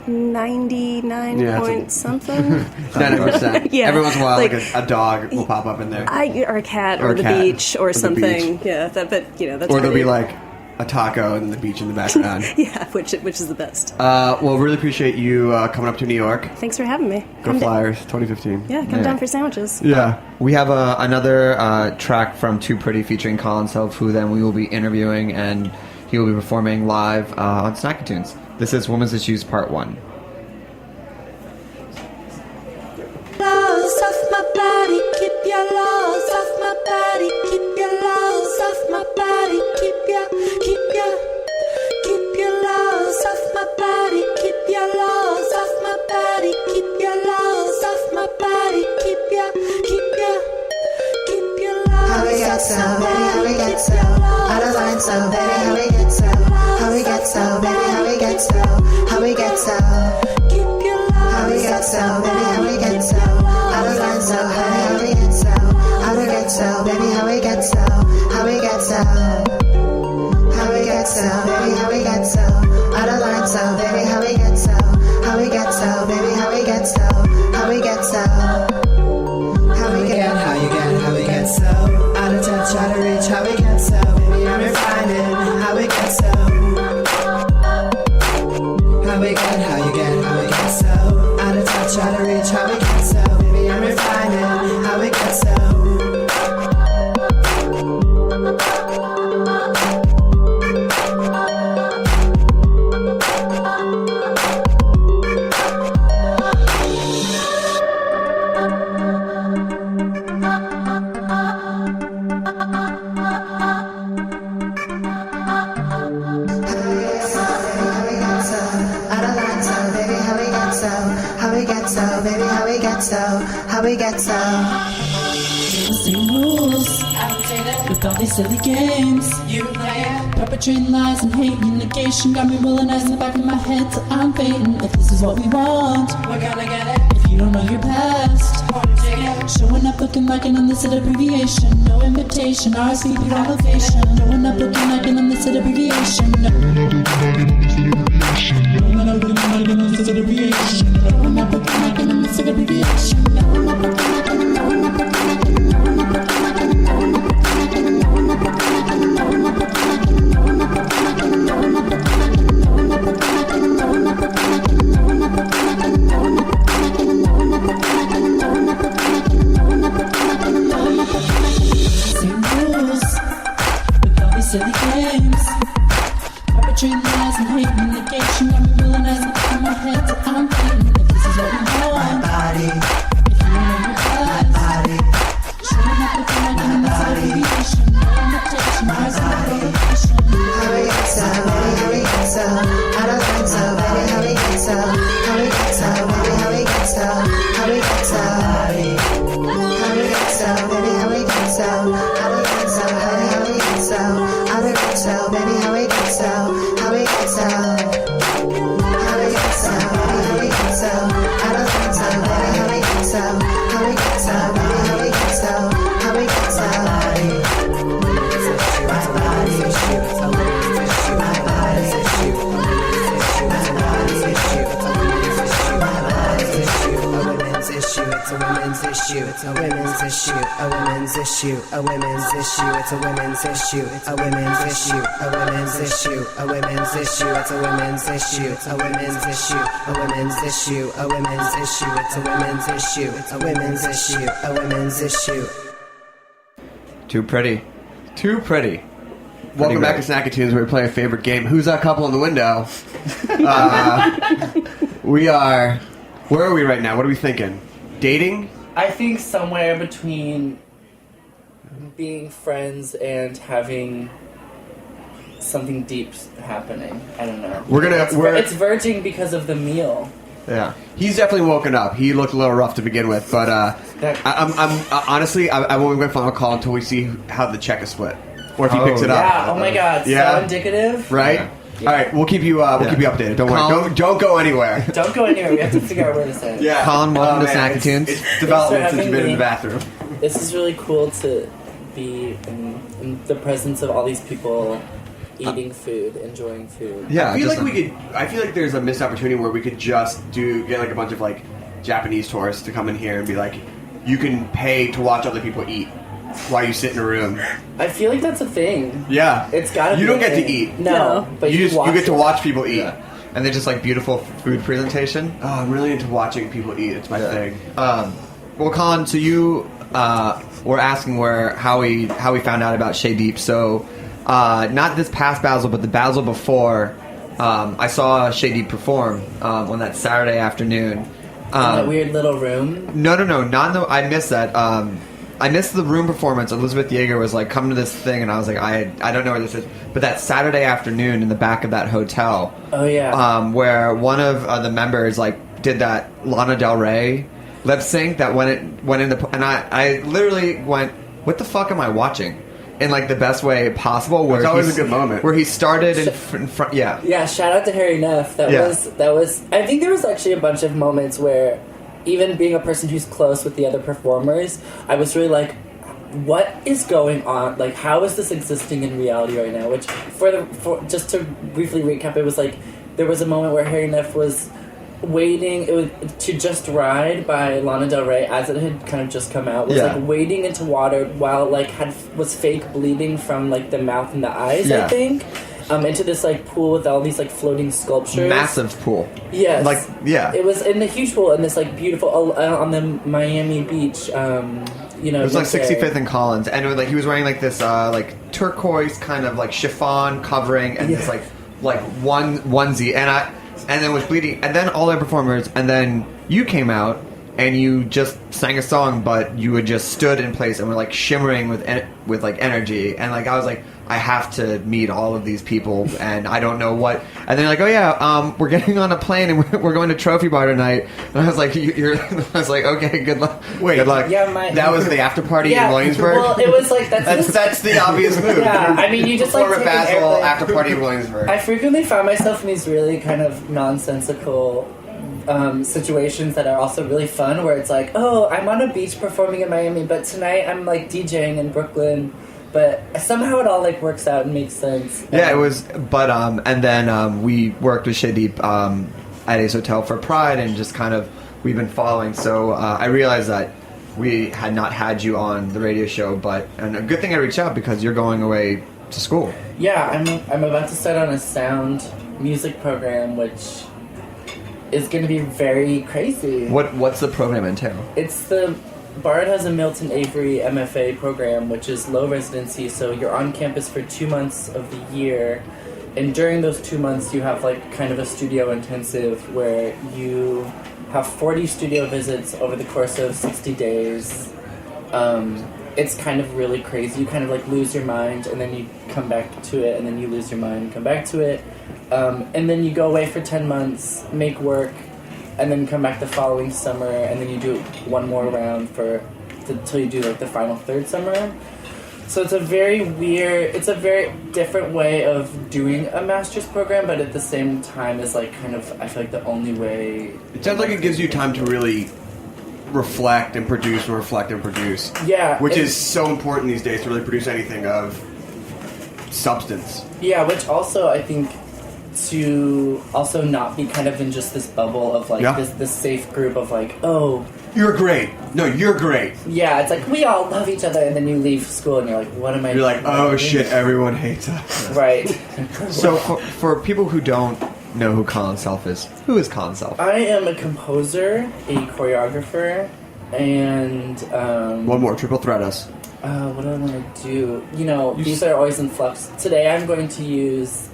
[SPEAKER 7] 99 point something.
[SPEAKER 4] 90%.
[SPEAKER 7] Yeah.
[SPEAKER 4] Every once in a while,
[SPEAKER 7] Like,
[SPEAKER 4] a dog will pop up in there.
[SPEAKER 7] Or a cat,
[SPEAKER 4] Or
[SPEAKER 7] or
[SPEAKER 4] a
[SPEAKER 7] the
[SPEAKER 4] cat,
[SPEAKER 7] beach, or
[SPEAKER 4] or the
[SPEAKER 7] something.
[SPEAKER 4] beach.
[SPEAKER 7] Yeah, that's
[SPEAKER 4] Or there'll
[SPEAKER 7] really-
[SPEAKER 4] be like a taco and the beach in the background.
[SPEAKER 7] Yeah, which is the best.
[SPEAKER 4] Well, really appreciate you coming up to New York.
[SPEAKER 7] Thanks for having me.
[SPEAKER 4] Go
[SPEAKER 7] Come
[SPEAKER 4] Flyers, 2015.
[SPEAKER 7] come down for sandwiches.
[SPEAKER 4] Yeah.
[SPEAKER 3] We have another track from Too Pretty featuring Colin, who then we will be interviewing, and he will be performing live on Snacky Tunes. This is Women's Issues Part 1.
[SPEAKER 2] Laws off my body, keep your laws off my body, keep your laws off my body, keep your laws off my body, keep your laws off my body, keep your laws off my body, keep your laws.
[SPEAKER 8] How we get so, baby, how we get so out of line, so baby, how we get so, how we get so, baby, how we get so, how we get so,
[SPEAKER 2] Keep your laws.
[SPEAKER 8] how we get so, baby, how we get so out of line, so honey, how we get so, how we get so, baby, how we get so, how we get so, how we get so, baby, how we get so out of line, so baby, how we get so, how we get so, baby, how we get so, how we get so, how we get,
[SPEAKER 2] How we get so out of touch, out of reach. How we get so, baby, I'm refining. How we get so. How we get so out of touch, out of reach. How we get so, baby, I'm refining. How we get so.
[SPEAKER 8] out of line, so baby, how we get so, how we get so, baby, how we get so, how we get so.
[SPEAKER 9] Same rules with all these silly games. Perpetrating lies and hate and negation got me rolling eyes in the back of my head till I'm fading. If this is what we want, we're gonna get it. If you don't know your past, showing up looking like an unlisted abbreviation. No invitation, RSVP elevation. Showing up looking like an unlisted abbreviation. Showing up looking like an unlisted abbreviation. Showing up looking like an unlisted abbreviation. Showing up looking like an same rules with all these silly games. Perpetrating lies and hate and negation got me rolling eyes in my head till I'm fading. If this is what we want,
[SPEAKER 8] Body,
[SPEAKER 9] if you don't know your past,
[SPEAKER 8] body,
[SPEAKER 9] showing up looking like an unlisted abbreviation. No invitation, RSVP elevation.
[SPEAKER 8] how we get so, baby, how we get so, out of line, so baby, how we get so, how we get so, baby, how we get so, how we get so, how we get so, baby, how we get so, out of line, so honey, how we get so, how we get so, baby, how we get so, how we get so, how we get so, baby, how we get so, out of line, so baby, how we get so, how we get so, baby, how we get so, how we get so.
[SPEAKER 2] It's a women's issue, it's a women's issue, a women's issue, a women's issue, it's a women's issue, it's a women's issue, a women's issue, a women's issue, it's a women's issue, it's a women's issue, a women's issue, a women's issue, it's a women's issue, it's a women's issue, a women's issue.
[SPEAKER 3] Too pretty. Too pretty.
[SPEAKER 4] Welcome back to Snacky Tunes, where we play a favorite game. Who's that couple in the window? We are... Where are we right now? What are we thinking? Dating?
[SPEAKER 5] I think somewhere between being friends and having something deep happening. I don't know. It's verging because of the meal.
[SPEAKER 3] Yeah.
[SPEAKER 4] He's definitely woken up. He looked a little rough to begin with, but I'm honestly, I won't make a final call until we see how the check is split. or if he picks it up.
[SPEAKER 5] Yeah. Oh my God.
[SPEAKER 4] Yeah.
[SPEAKER 5] So indicative.
[SPEAKER 4] Right.
[SPEAKER 5] Yeah.
[SPEAKER 4] All right. We'll keep you updated. Don't worry. Don't go anywhere.
[SPEAKER 5] Don't go anywhere. We have to figure out where this is.
[SPEAKER 4] Yeah.
[SPEAKER 3] Colin, welcome to Snacky
[SPEAKER 4] It's
[SPEAKER 3] Tunes.
[SPEAKER 4] development since
[SPEAKER 5] having
[SPEAKER 4] you've been in
[SPEAKER 5] me.
[SPEAKER 4] the bathroom.
[SPEAKER 5] This is really cool to be in the presence of all these people eating food, enjoying food.
[SPEAKER 3] Yeah,
[SPEAKER 4] I feel
[SPEAKER 3] just
[SPEAKER 4] like we could. I feel like there's a missed opportunity where we could just get like a bunch of like Japanese tourists to come in here and be like, you can pay to watch other people eat while you sit in a room.
[SPEAKER 5] I feel like that's a thing.
[SPEAKER 4] Yeah,
[SPEAKER 5] It's gotta be
[SPEAKER 4] You don't
[SPEAKER 5] a
[SPEAKER 4] get
[SPEAKER 5] thing.
[SPEAKER 4] to eat.
[SPEAKER 5] No, but
[SPEAKER 4] you get to
[SPEAKER 5] it.
[SPEAKER 4] watch people eat.
[SPEAKER 3] Yeah. And they're just like beautiful food presentation.
[SPEAKER 4] Oh, I'm really into watching people eat. It's my thing.
[SPEAKER 3] Well, Colin, so you were asking how we found out about Shea Deep. So not this past Basel, but the Basel before, I saw Shea Deep perform on that Saturday afternoon.
[SPEAKER 5] In that weird little room.
[SPEAKER 3] No, not in the. I missed that. I missed the room performance. Elizabeth Yeager was like, "Come to this thing," and I was like, "I don't know where this is." But that Saturday afternoon in the back of that hotel,
[SPEAKER 5] Oh yeah.
[SPEAKER 3] where one of the members like did that Lana Del Rey lip sync that went in the, and I literally went, "What the fuck am I watching?" In like the best way possible. Where
[SPEAKER 4] It's always
[SPEAKER 3] he's-
[SPEAKER 4] a good moment.
[SPEAKER 3] Where he started in front. Yeah.
[SPEAKER 5] Yeah, shout out to Harry Neff. That
[SPEAKER 3] Yeah.
[SPEAKER 5] was. I think there was actually a bunch of moments where, even being a person who's close with the other performers, I was really like, what is going on? Like, how is this existing in reality right now? Which, for just to briefly recap, it was like there was a moment where Harry Neff was waiting. It was to Just Ride by Lana Del Rey, as it had kind of just come out. Was
[SPEAKER 3] Yeah.
[SPEAKER 5] like wading into water while like was fake bleeding from like the mouth and the eyes.
[SPEAKER 3] Yeah.
[SPEAKER 5] I think. Into this like pool with all these like floating sculptures.
[SPEAKER 3] Massive pool.
[SPEAKER 5] Yes.
[SPEAKER 3] Like, yeah.
[SPEAKER 5] It was in the huge pool in this like beautiful on the Miami beach. You know,
[SPEAKER 3] It was like
[SPEAKER 5] right there.
[SPEAKER 3] 65th and Collins, and it was like he was wearing like this like turquoise kind of like chiffon covering and this like one onesie, and then was bleeding, and then all the performers, and then you came out and you just sang a song, but you had just stood in place and were like shimmering with like energy, and like I was like, I have to meet all of these people, and I don't know what. And they're like, oh yeah, we're getting on a plane and we're going to Trophy Bar tonight. And I was like, I was like, okay, good luck.
[SPEAKER 4] Wait,
[SPEAKER 3] good luck.
[SPEAKER 5] Yeah,
[SPEAKER 3] that was the after party in Williamsburg.
[SPEAKER 5] Well, it was like
[SPEAKER 3] That's the obvious move.
[SPEAKER 5] Yeah, I mean, you just like
[SPEAKER 3] Perform
[SPEAKER 5] take
[SPEAKER 3] at
[SPEAKER 5] an
[SPEAKER 3] Basel
[SPEAKER 5] airplane.
[SPEAKER 3] after party in Williamsburg.
[SPEAKER 5] I frequently found myself in these really kind of nonsensical situations that are also really fun, where it's like, oh, I'm on a beach performing in Miami, but tonight I'm like DJing in Brooklyn. But somehow it all like works out and makes sense.
[SPEAKER 3] Yeah, it was. But and then we worked with Shea Deep at Ace Hotel for Pride, and just kind of we've been following. So I realized that we had not had you on the radio show, and a good thing I reached out because you're going away to school.
[SPEAKER 5] Yeah, I'm about to start on a sound music program, which is going to be very crazy.
[SPEAKER 3] What's the program entail?
[SPEAKER 5] It's the Bard has a Milton Avery MFA program, which is low residency, so you're on campus for 2 months of the year, and during those 2 months you have like kind of a studio intensive where you have 40 studio visits over the course of 60 days. It's kind of really crazy. You kind of like lose your mind, and then you come back to it, and then you lose your mind and come back to it. And then you go away for 10 months, make work, and then come back the following summer, and then you do one more round until you do like the final third summer. So it's a very different way of doing a master's program, but at the same time is like kind of, I feel like the only way.
[SPEAKER 4] It sounds like it gives you time to really reflect and produce and reflect and produce.
[SPEAKER 5] Yeah.
[SPEAKER 4] Which is so important these days to really produce anything of substance.
[SPEAKER 5] Yeah, which also I think to also not be kind of in just this bubble of like this safe group of like, oh,
[SPEAKER 4] you're great. No, you're great.
[SPEAKER 5] Yeah, it's like we all love each other, and then you leave school and you're like, what am I?
[SPEAKER 4] You're like, oh shit, everyone hates us.
[SPEAKER 5] Right.
[SPEAKER 3] So for people who don't know who Colin Self is, who is Colin Self?
[SPEAKER 5] I am a composer, a choreographer, and
[SPEAKER 4] one more, triple threat us.
[SPEAKER 5] What do I want to do? You know, these are always in flux. Today I'm going to use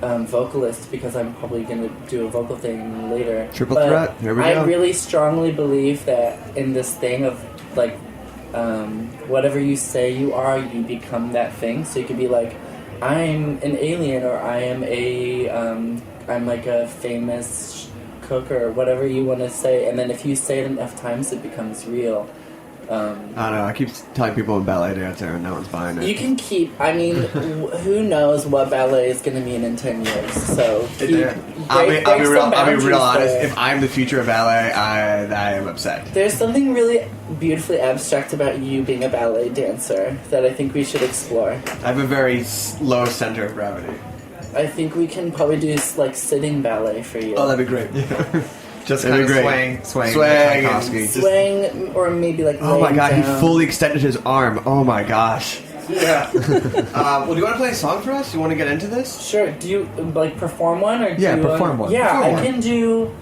[SPEAKER 5] vocalist because I'm probably going to do a vocal thing later.
[SPEAKER 3] Triple threat. Here we go.
[SPEAKER 5] I really strongly believe that in this thing of like whatever you say you are, you become that thing. So you could be like, I'm an alien, or I am I'm like a famous cook, or whatever you want to say. And then if you say it enough times, it becomes real.
[SPEAKER 4] I don't know. I keep telling people I'm a ballet dancer, and no one's buying it.
[SPEAKER 5] You can keep. I mean, who knows what ballet is going to mean in 10 years? So
[SPEAKER 4] I'll be real honest. If I'm the future of ballet, I am upset.
[SPEAKER 5] There's something really beautifully abstract about you being a ballet dancer that I think we should explore.
[SPEAKER 4] I have a very low center of gravity.
[SPEAKER 5] I think we can probably do like sitting ballet for you.
[SPEAKER 4] Oh, that'd be great.
[SPEAKER 3] Just kind of swaying,
[SPEAKER 5] swaying, or maybe like.
[SPEAKER 4] Oh my god,
[SPEAKER 5] down.
[SPEAKER 4] he fully extended his arm. Oh my gosh.
[SPEAKER 5] Yeah.
[SPEAKER 4] Well, do you want to play a song for us? Do you want to get into this?
[SPEAKER 5] Sure. Do you like perform one or?
[SPEAKER 3] Perform one.
[SPEAKER 5] Yeah,
[SPEAKER 3] perform
[SPEAKER 5] I
[SPEAKER 3] one.
[SPEAKER 5] can do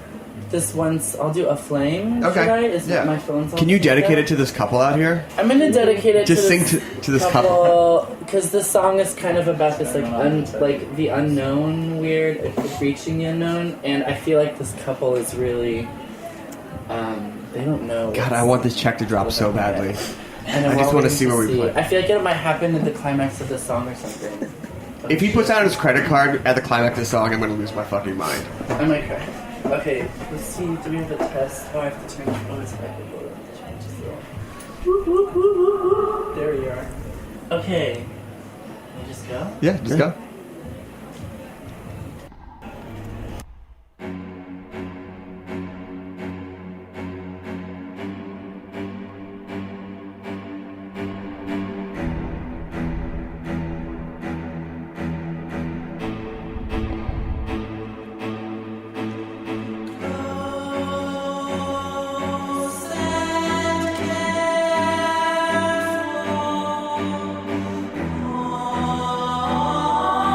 [SPEAKER 5] this once. I'll do a flame.
[SPEAKER 3] Okay.
[SPEAKER 5] Should I? Is
[SPEAKER 3] yeah.
[SPEAKER 5] my phone's on?
[SPEAKER 4] Can you dedicate it to this couple out here?
[SPEAKER 5] I'm gonna dedicate it
[SPEAKER 4] Just
[SPEAKER 5] to
[SPEAKER 4] sing
[SPEAKER 5] this
[SPEAKER 4] to this couple.
[SPEAKER 5] Because this song is kind of about this like the unknown, weird, reaching the unknown, and I feel like this couple is really. They don't know.
[SPEAKER 4] God, I want this check to drop so badly.
[SPEAKER 5] And
[SPEAKER 4] I just want to see where we play.
[SPEAKER 5] I feel like it might happen at the climax of the song or something.
[SPEAKER 4] If he puts out his credit card at the climax of the song, I'm going to lose my fucking mind.
[SPEAKER 5] I might cry. Okay, let's see. Do we have a test? Oh, I have to turn it on. There we are. Okay. Can you just go?
[SPEAKER 3] Yeah, just go.
[SPEAKER 9] Oh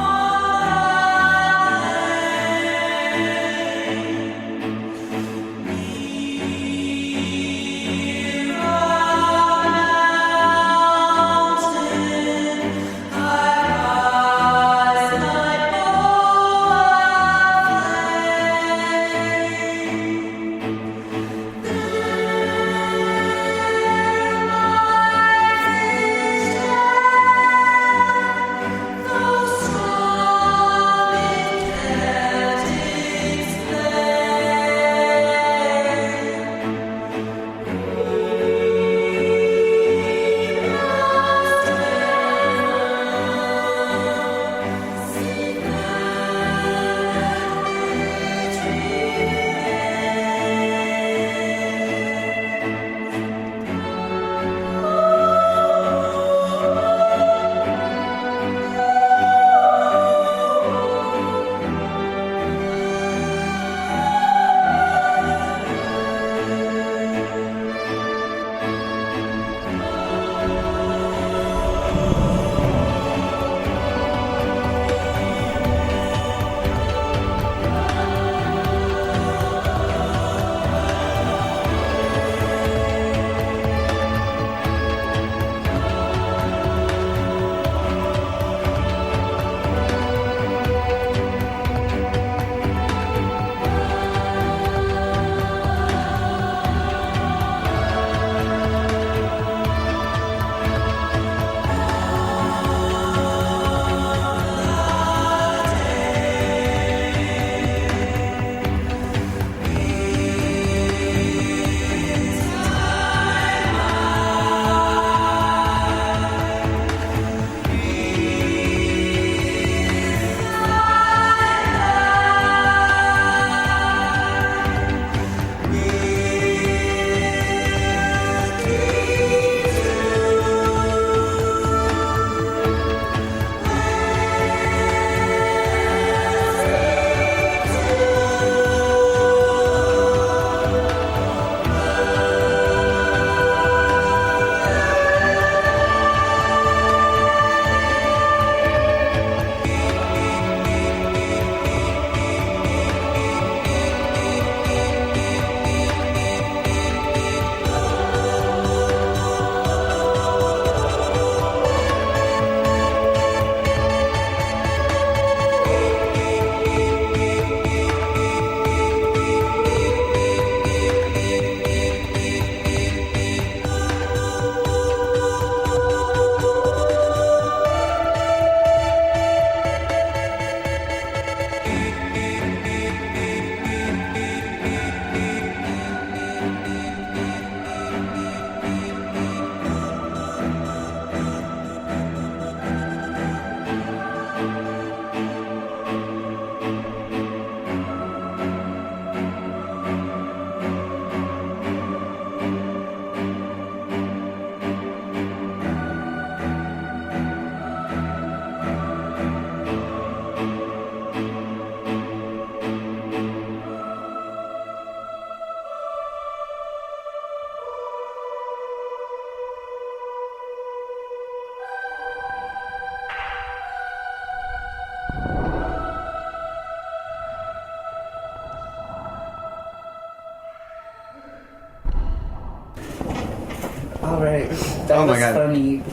[SPEAKER 5] All right. That
[SPEAKER 4] Oh my
[SPEAKER 5] was
[SPEAKER 4] God.
[SPEAKER 5] funny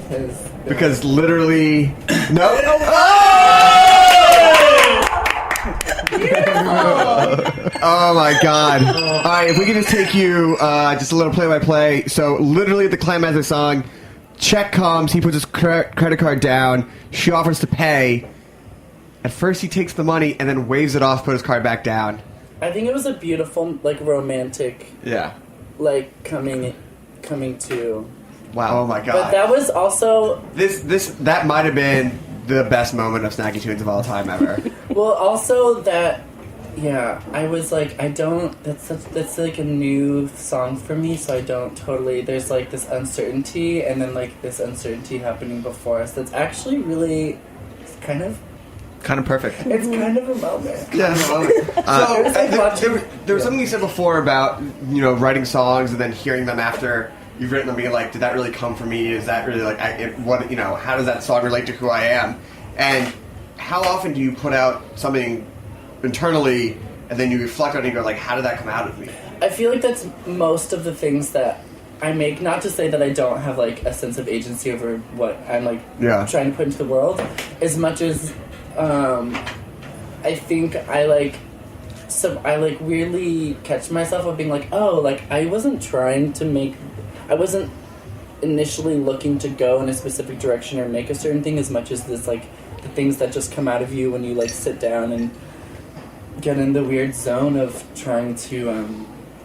[SPEAKER 4] Because literally, no. Oh my God! All right, if we could just take you just a little play-by-play. So literally, the climax song, check comes. He puts his credit card down. She offers to pay. At first, he takes the money and then waves it off, put his card back down.
[SPEAKER 5] I think it was a beautiful, like, romantic,
[SPEAKER 4] Yeah.
[SPEAKER 5] like, coming to.
[SPEAKER 4] Wow. Oh my God.
[SPEAKER 5] But that was also
[SPEAKER 4] that might have been the best moment of Snacky Tunes of all time ever.
[SPEAKER 5] well, also that. Yeah, I was like, I don't. That's like a new song for me, so I don't totally. There's like this uncertainty, and then like this uncertainty happening before us. That's actually really kind of
[SPEAKER 3] perfect.
[SPEAKER 5] It's kind of a moment.
[SPEAKER 4] Yeah. There was something you said before about writing songs and then hearing them after you've written them, being like, did that really come from me? Is that really like how does that song relate to who I am? And how often do you put out something internally and then you reflect on it and go like, how did that come out of me?
[SPEAKER 5] I feel like that's most of the things that I make. Not to say that I don't have like a sense of agency over what I'm like trying to put into the world, as much as I think I weirdly catch myself of being like, oh, like I wasn't initially looking to go in a specific direction or make a certain thing, as much as this like the things that just come out of you when you like sit down and get in the weird zone of trying to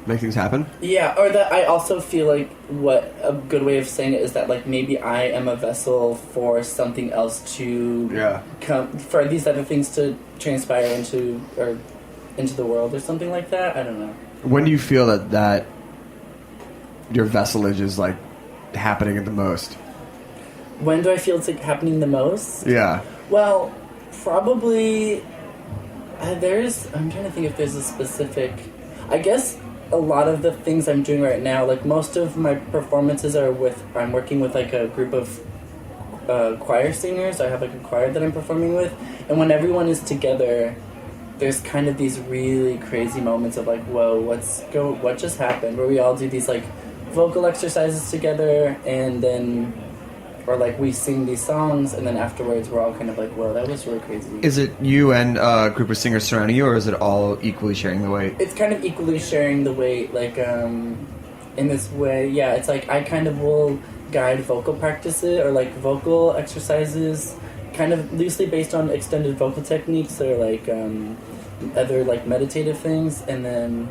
[SPEAKER 4] make things happen.
[SPEAKER 5] Yeah, or that I also feel like what a good way of saying it is that like maybe I am a vessel for something else to come, for these other things to transpire into the world or something like that. I don't know.
[SPEAKER 4] When do you feel that your vesselage is like happening the most?
[SPEAKER 5] When do I feel it's like happening the most?
[SPEAKER 4] Yeah.
[SPEAKER 5] Well, probably I'm trying to think if there's a specific. I guess a lot of the things I'm doing right now, like most of my performances I'm working with like a group of choir singers. I have like a choir that I'm performing with, and when everyone is together, there's kind of these really crazy moments of like, whoa, what just happened? Where we all do these like vocal exercises together, and then. Or like we sing these songs, and then afterwards we're all kind of like, "Whoa, that was really crazy."
[SPEAKER 3] Is it you and a group of singers surrounding you, or is it all equally sharing the weight?
[SPEAKER 5] It's kind of equally sharing the weight, like in this way. Yeah, it's like I kind of will guide vocal practices or like vocal exercises, kind of loosely based on extended vocal techniques or like other like meditative things, and then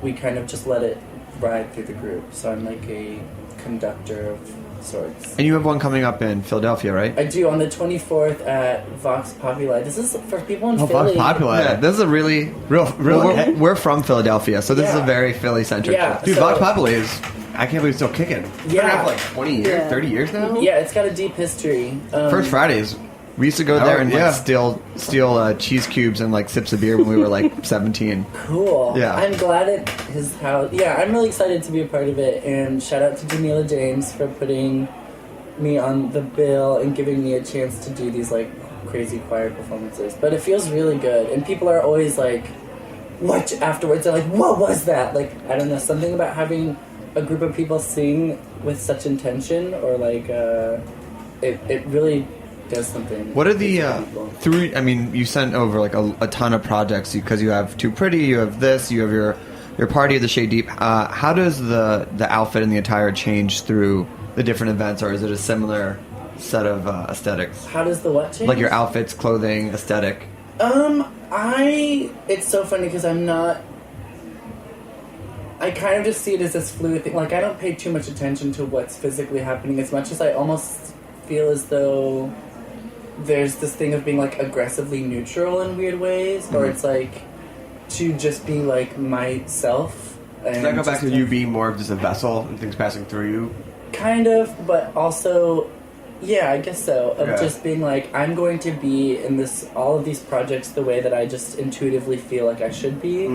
[SPEAKER 5] we kind of just let it ride through the group. So I'm like a conductor of sorts.
[SPEAKER 3] And you have one coming up in Philadelphia, right?
[SPEAKER 5] I do, on the 24th at Vox Populi. This is for people in Philly.
[SPEAKER 3] Vox Populi. Yeah, this is a real. We're from Philadelphia, so this is a very Philly-centric.
[SPEAKER 5] Yeah,
[SPEAKER 3] dude, Vox Populi is. I can't believe it's still kicking. It's been around for like 20 years, 30 years now.
[SPEAKER 5] Yeah, it's got a deep history.
[SPEAKER 3] First Fridays. We used to go there and like steal cheese cubes and like sips of beer when we were like 17.
[SPEAKER 5] Cool.
[SPEAKER 3] Yeah.
[SPEAKER 5] I'm glad it is how. Yeah, I'm really excited to be a part of it. And shout out to Jamila James for putting me on the bill and giving me a chance to do these like crazy choir performances. But it feels really good. And people are always like, what afterwards? They're like, what was that? Like, I don't know, something about having a group of people sing with such intention or like it really does something.
[SPEAKER 3] What are the you sent over like a ton of projects because you have Too Pretty, you have this, you have your Party of the Shade Deep. How does the outfit and the attire change through the different events, or is it a similar set of aesthetics?
[SPEAKER 5] How does the what change?
[SPEAKER 3] Like your outfits, clothing, aesthetic.
[SPEAKER 5] It's so funny because I kind of just see it as this fluid thing. Like, I don't pay too much attention to what's physically happening as much as I almost feel as though there's this thing of being, like, aggressively neutral in weird ways, or it's, like, to just be, like, myself.
[SPEAKER 4] Does that go back to you being more of just a vessel and things passing through you?
[SPEAKER 5] Kind of, but also, yeah, I guess so. Of just being, like, I'm going to be in all of these projects the way that I just intuitively feel like I should be.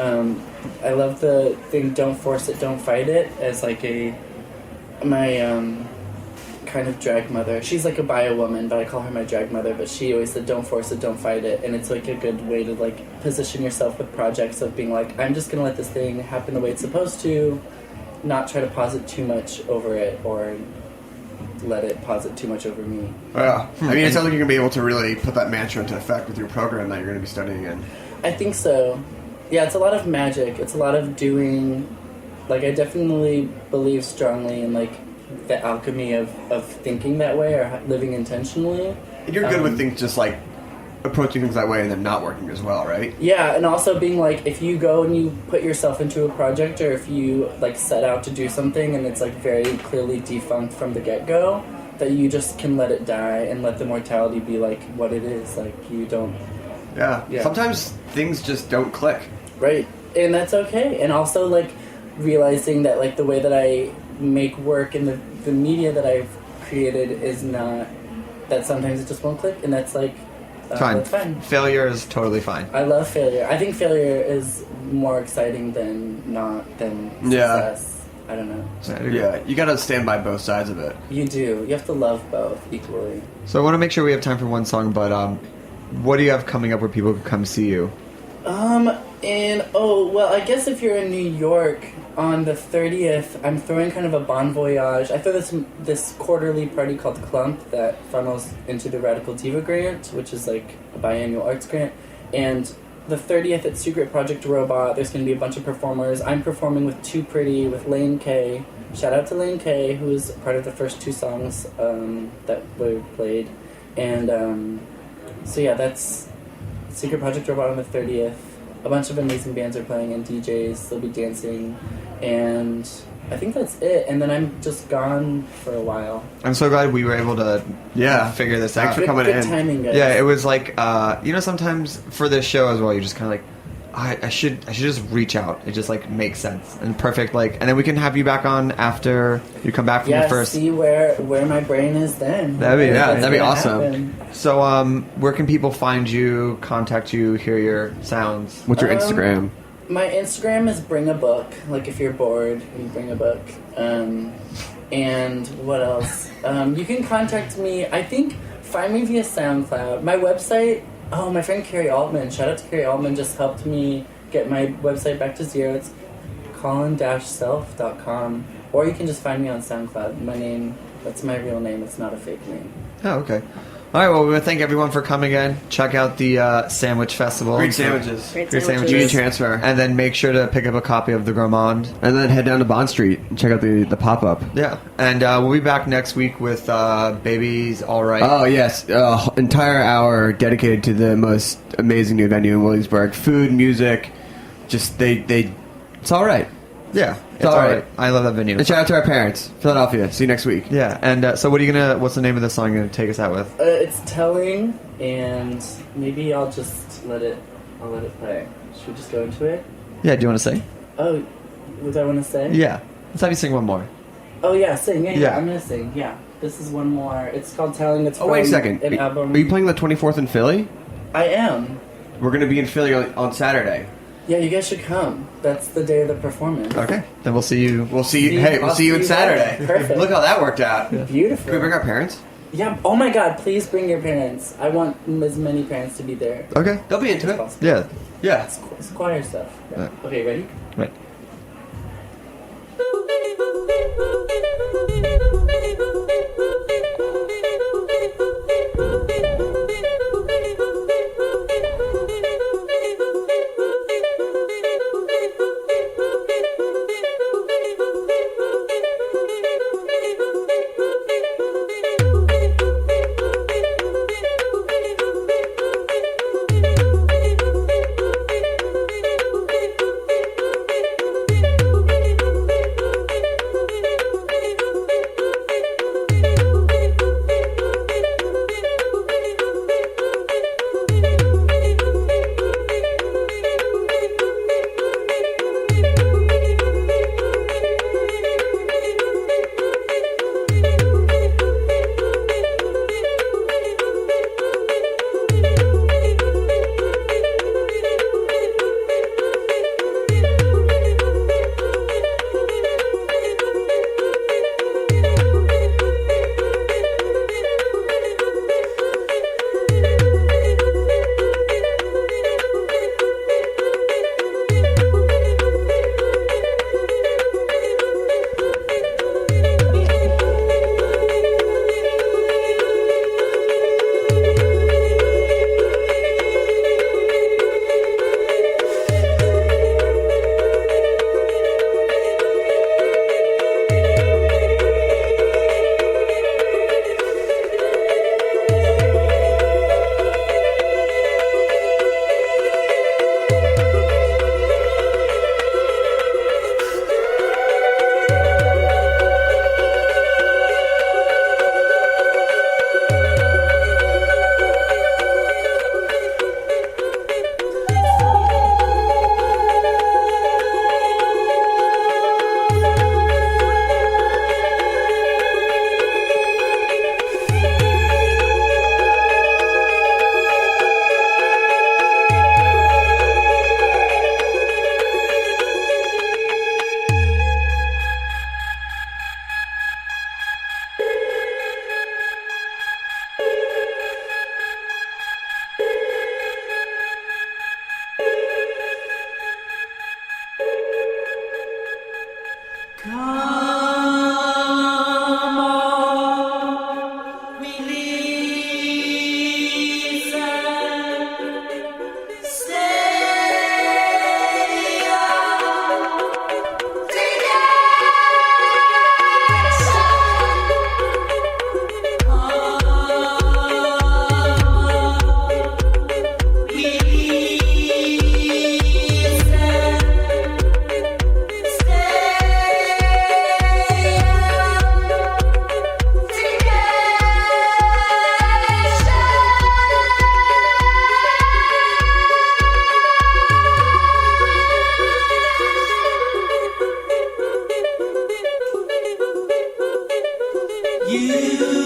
[SPEAKER 5] I love the thing "Don't force it, don't fight it" as like my kind of drag mother. She's like a bio woman, but I call her my drag mother. But she always said "Don't force it, don't fight it," and it's like a good way to like position yourself with projects of being like, I'm just gonna let this thing happen the way it's supposed to, not try to posit too much over it or let it posit too much over me.
[SPEAKER 4] Yeah. I mean, it sounds like you're going to be able to really put that mantra into effect with your program that you're going to be studying in.
[SPEAKER 5] I think so. Yeah, it's a lot of magic. It's a lot of doing... Like, I definitely believe strongly in, like, the alchemy of thinking that way or living intentionally.
[SPEAKER 4] And you're good with things just, like, approaching things that way and then not working as well, right?
[SPEAKER 5] Yeah, and also being like, if you go and you put yourself into a project, or if you like set out to do something and it's like very clearly defunct from the get-go, that you just can let it die and let the mortality be like what it is. Like, you don't...
[SPEAKER 4] Yeah. Sometimes things just don't click.
[SPEAKER 5] Right. And that's okay. And also, like, realizing that, like, the way that I make work and the media that I've created is not... That sometimes it just won't click, and that's, like...
[SPEAKER 3] Fine.
[SPEAKER 5] Fine.
[SPEAKER 3] Failure is totally fine.
[SPEAKER 5] I love failure. I think failure is more exciting than success. I don't know.
[SPEAKER 4] Yeah, you got to stand by both sides of it.
[SPEAKER 5] You do. You have to love both equally.
[SPEAKER 3] So I want to make sure we have time for one song, but what do you have coming up where people can come see you?
[SPEAKER 5] I guess if you're in New York on the 30th, I'm throwing kind of a bon voyage. I throw this quarterly party called Clump that funnels into the Radical Diva Grant, which is like a biannual arts grant. And the 30th at Secret Project Robot, there's going to be a bunch of performers. I'm performing with Too Pretty, with Lane K. Shout out to Lane K, who was part of the first two songs that we played. And so yeah, that's Secret Project Robot on the 30th. A bunch of amazing bands are playing and DJs. They'll be dancing. And I think that's it. And then I'm just gone for a while.
[SPEAKER 3] I'm so glad we were able to figure this out.
[SPEAKER 4] Thanks for coming
[SPEAKER 5] good
[SPEAKER 4] in.
[SPEAKER 5] Timing, guys.
[SPEAKER 3] Yeah, it was like, sometimes for this show as well, you're just kind of like, I should just reach out. It just like makes sense and perfect. Like, and then we can have you back on after you come back from your first.
[SPEAKER 5] See where my brain is then.
[SPEAKER 3] That'd be awesome.
[SPEAKER 5] Happen.
[SPEAKER 3] So, where can people find you, contact you, hear your sounds?
[SPEAKER 4] What's your Instagram?
[SPEAKER 5] My Instagram is bring a book. Like, if you're bored, you bring a book. And what else? You can contact me. I think find me via SoundCloud. My website. Oh, my friend Carrie Altman, shout out to Carrie Altman, just helped me get my website back to zero. It's colin-self.com. Or you can just find me on SoundCloud. My name, that's my real name. It's not a fake name.
[SPEAKER 3] Oh, okay. All right, well, we want to thank everyone for coming in. Check out the Sandwich Festival.
[SPEAKER 4] Great sandwiches.
[SPEAKER 7] Great
[SPEAKER 3] Great
[SPEAKER 7] sandwiches.
[SPEAKER 4] Union Transfer.
[SPEAKER 3] And then make sure to pick up a copy of the Gourmand.
[SPEAKER 4] And then head down to Bond Street and check out the pop-up.
[SPEAKER 3] Yeah. And we'll be back next week with Baby's All Right.
[SPEAKER 4] Oh, yes. Entire hour dedicated to the most amazing new venue in Williamsburg. Food, music, just it's all right.
[SPEAKER 3] Yeah, it's all right. I love that venue.
[SPEAKER 4] And shout out to our parents. Philadelphia. See you next week.
[SPEAKER 3] Yeah, and so what's the name of the song you're going to take us out with?
[SPEAKER 5] It's Telling, and maybe I'll just let it play. Should we just go into it?
[SPEAKER 3] Yeah, do you want to sing?
[SPEAKER 5] Oh, what do I want to say?
[SPEAKER 3] Yeah. Let's have you sing one more.
[SPEAKER 5] Oh, yeah, sing. Yeah,
[SPEAKER 3] Yeah.
[SPEAKER 5] I'm going to sing. Yeah. This is one more. It's called Telling. It's
[SPEAKER 4] Wait a
[SPEAKER 5] from
[SPEAKER 4] second.
[SPEAKER 5] an album.
[SPEAKER 4] Are you playing the 24th in Philly?
[SPEAKER 5] I am.
[SPEAKER 4] We're going to be in Philly on Saturday.
[SPEAKER 5] Yeah, you guys should come. That's the day of the performance.
[SPEAKER 3] Okay. Then we'll see you.
[SPEAKER 4] We'll see you. Hey, we'll see you on Saturday.
[SPEAKER 5] there. Perfect.
[SPEAKER 4] Look how that worked out.
[SPEAKER 5] Beautiful.
[SPEAKER 4] Can we bring our parents?
[SPEAKER 5] Yeah. Oh my God! Please bring your parents. I want as many parents to be there.
[SPEAKER 3] Okay.
[SPEAKER 4] They'll be into
[SPEAKER 5] as
[SPEAKER 4] it.
[SPEAKER 5] possible.
[SPEAKER 3] Yeah.
[SPEAKER 4] Yeah.
[SPEAKER 5] It's choir stuff. Yeah. Okay, ready?
[SPEAKER 3] Right.
[SPEAKER 9] You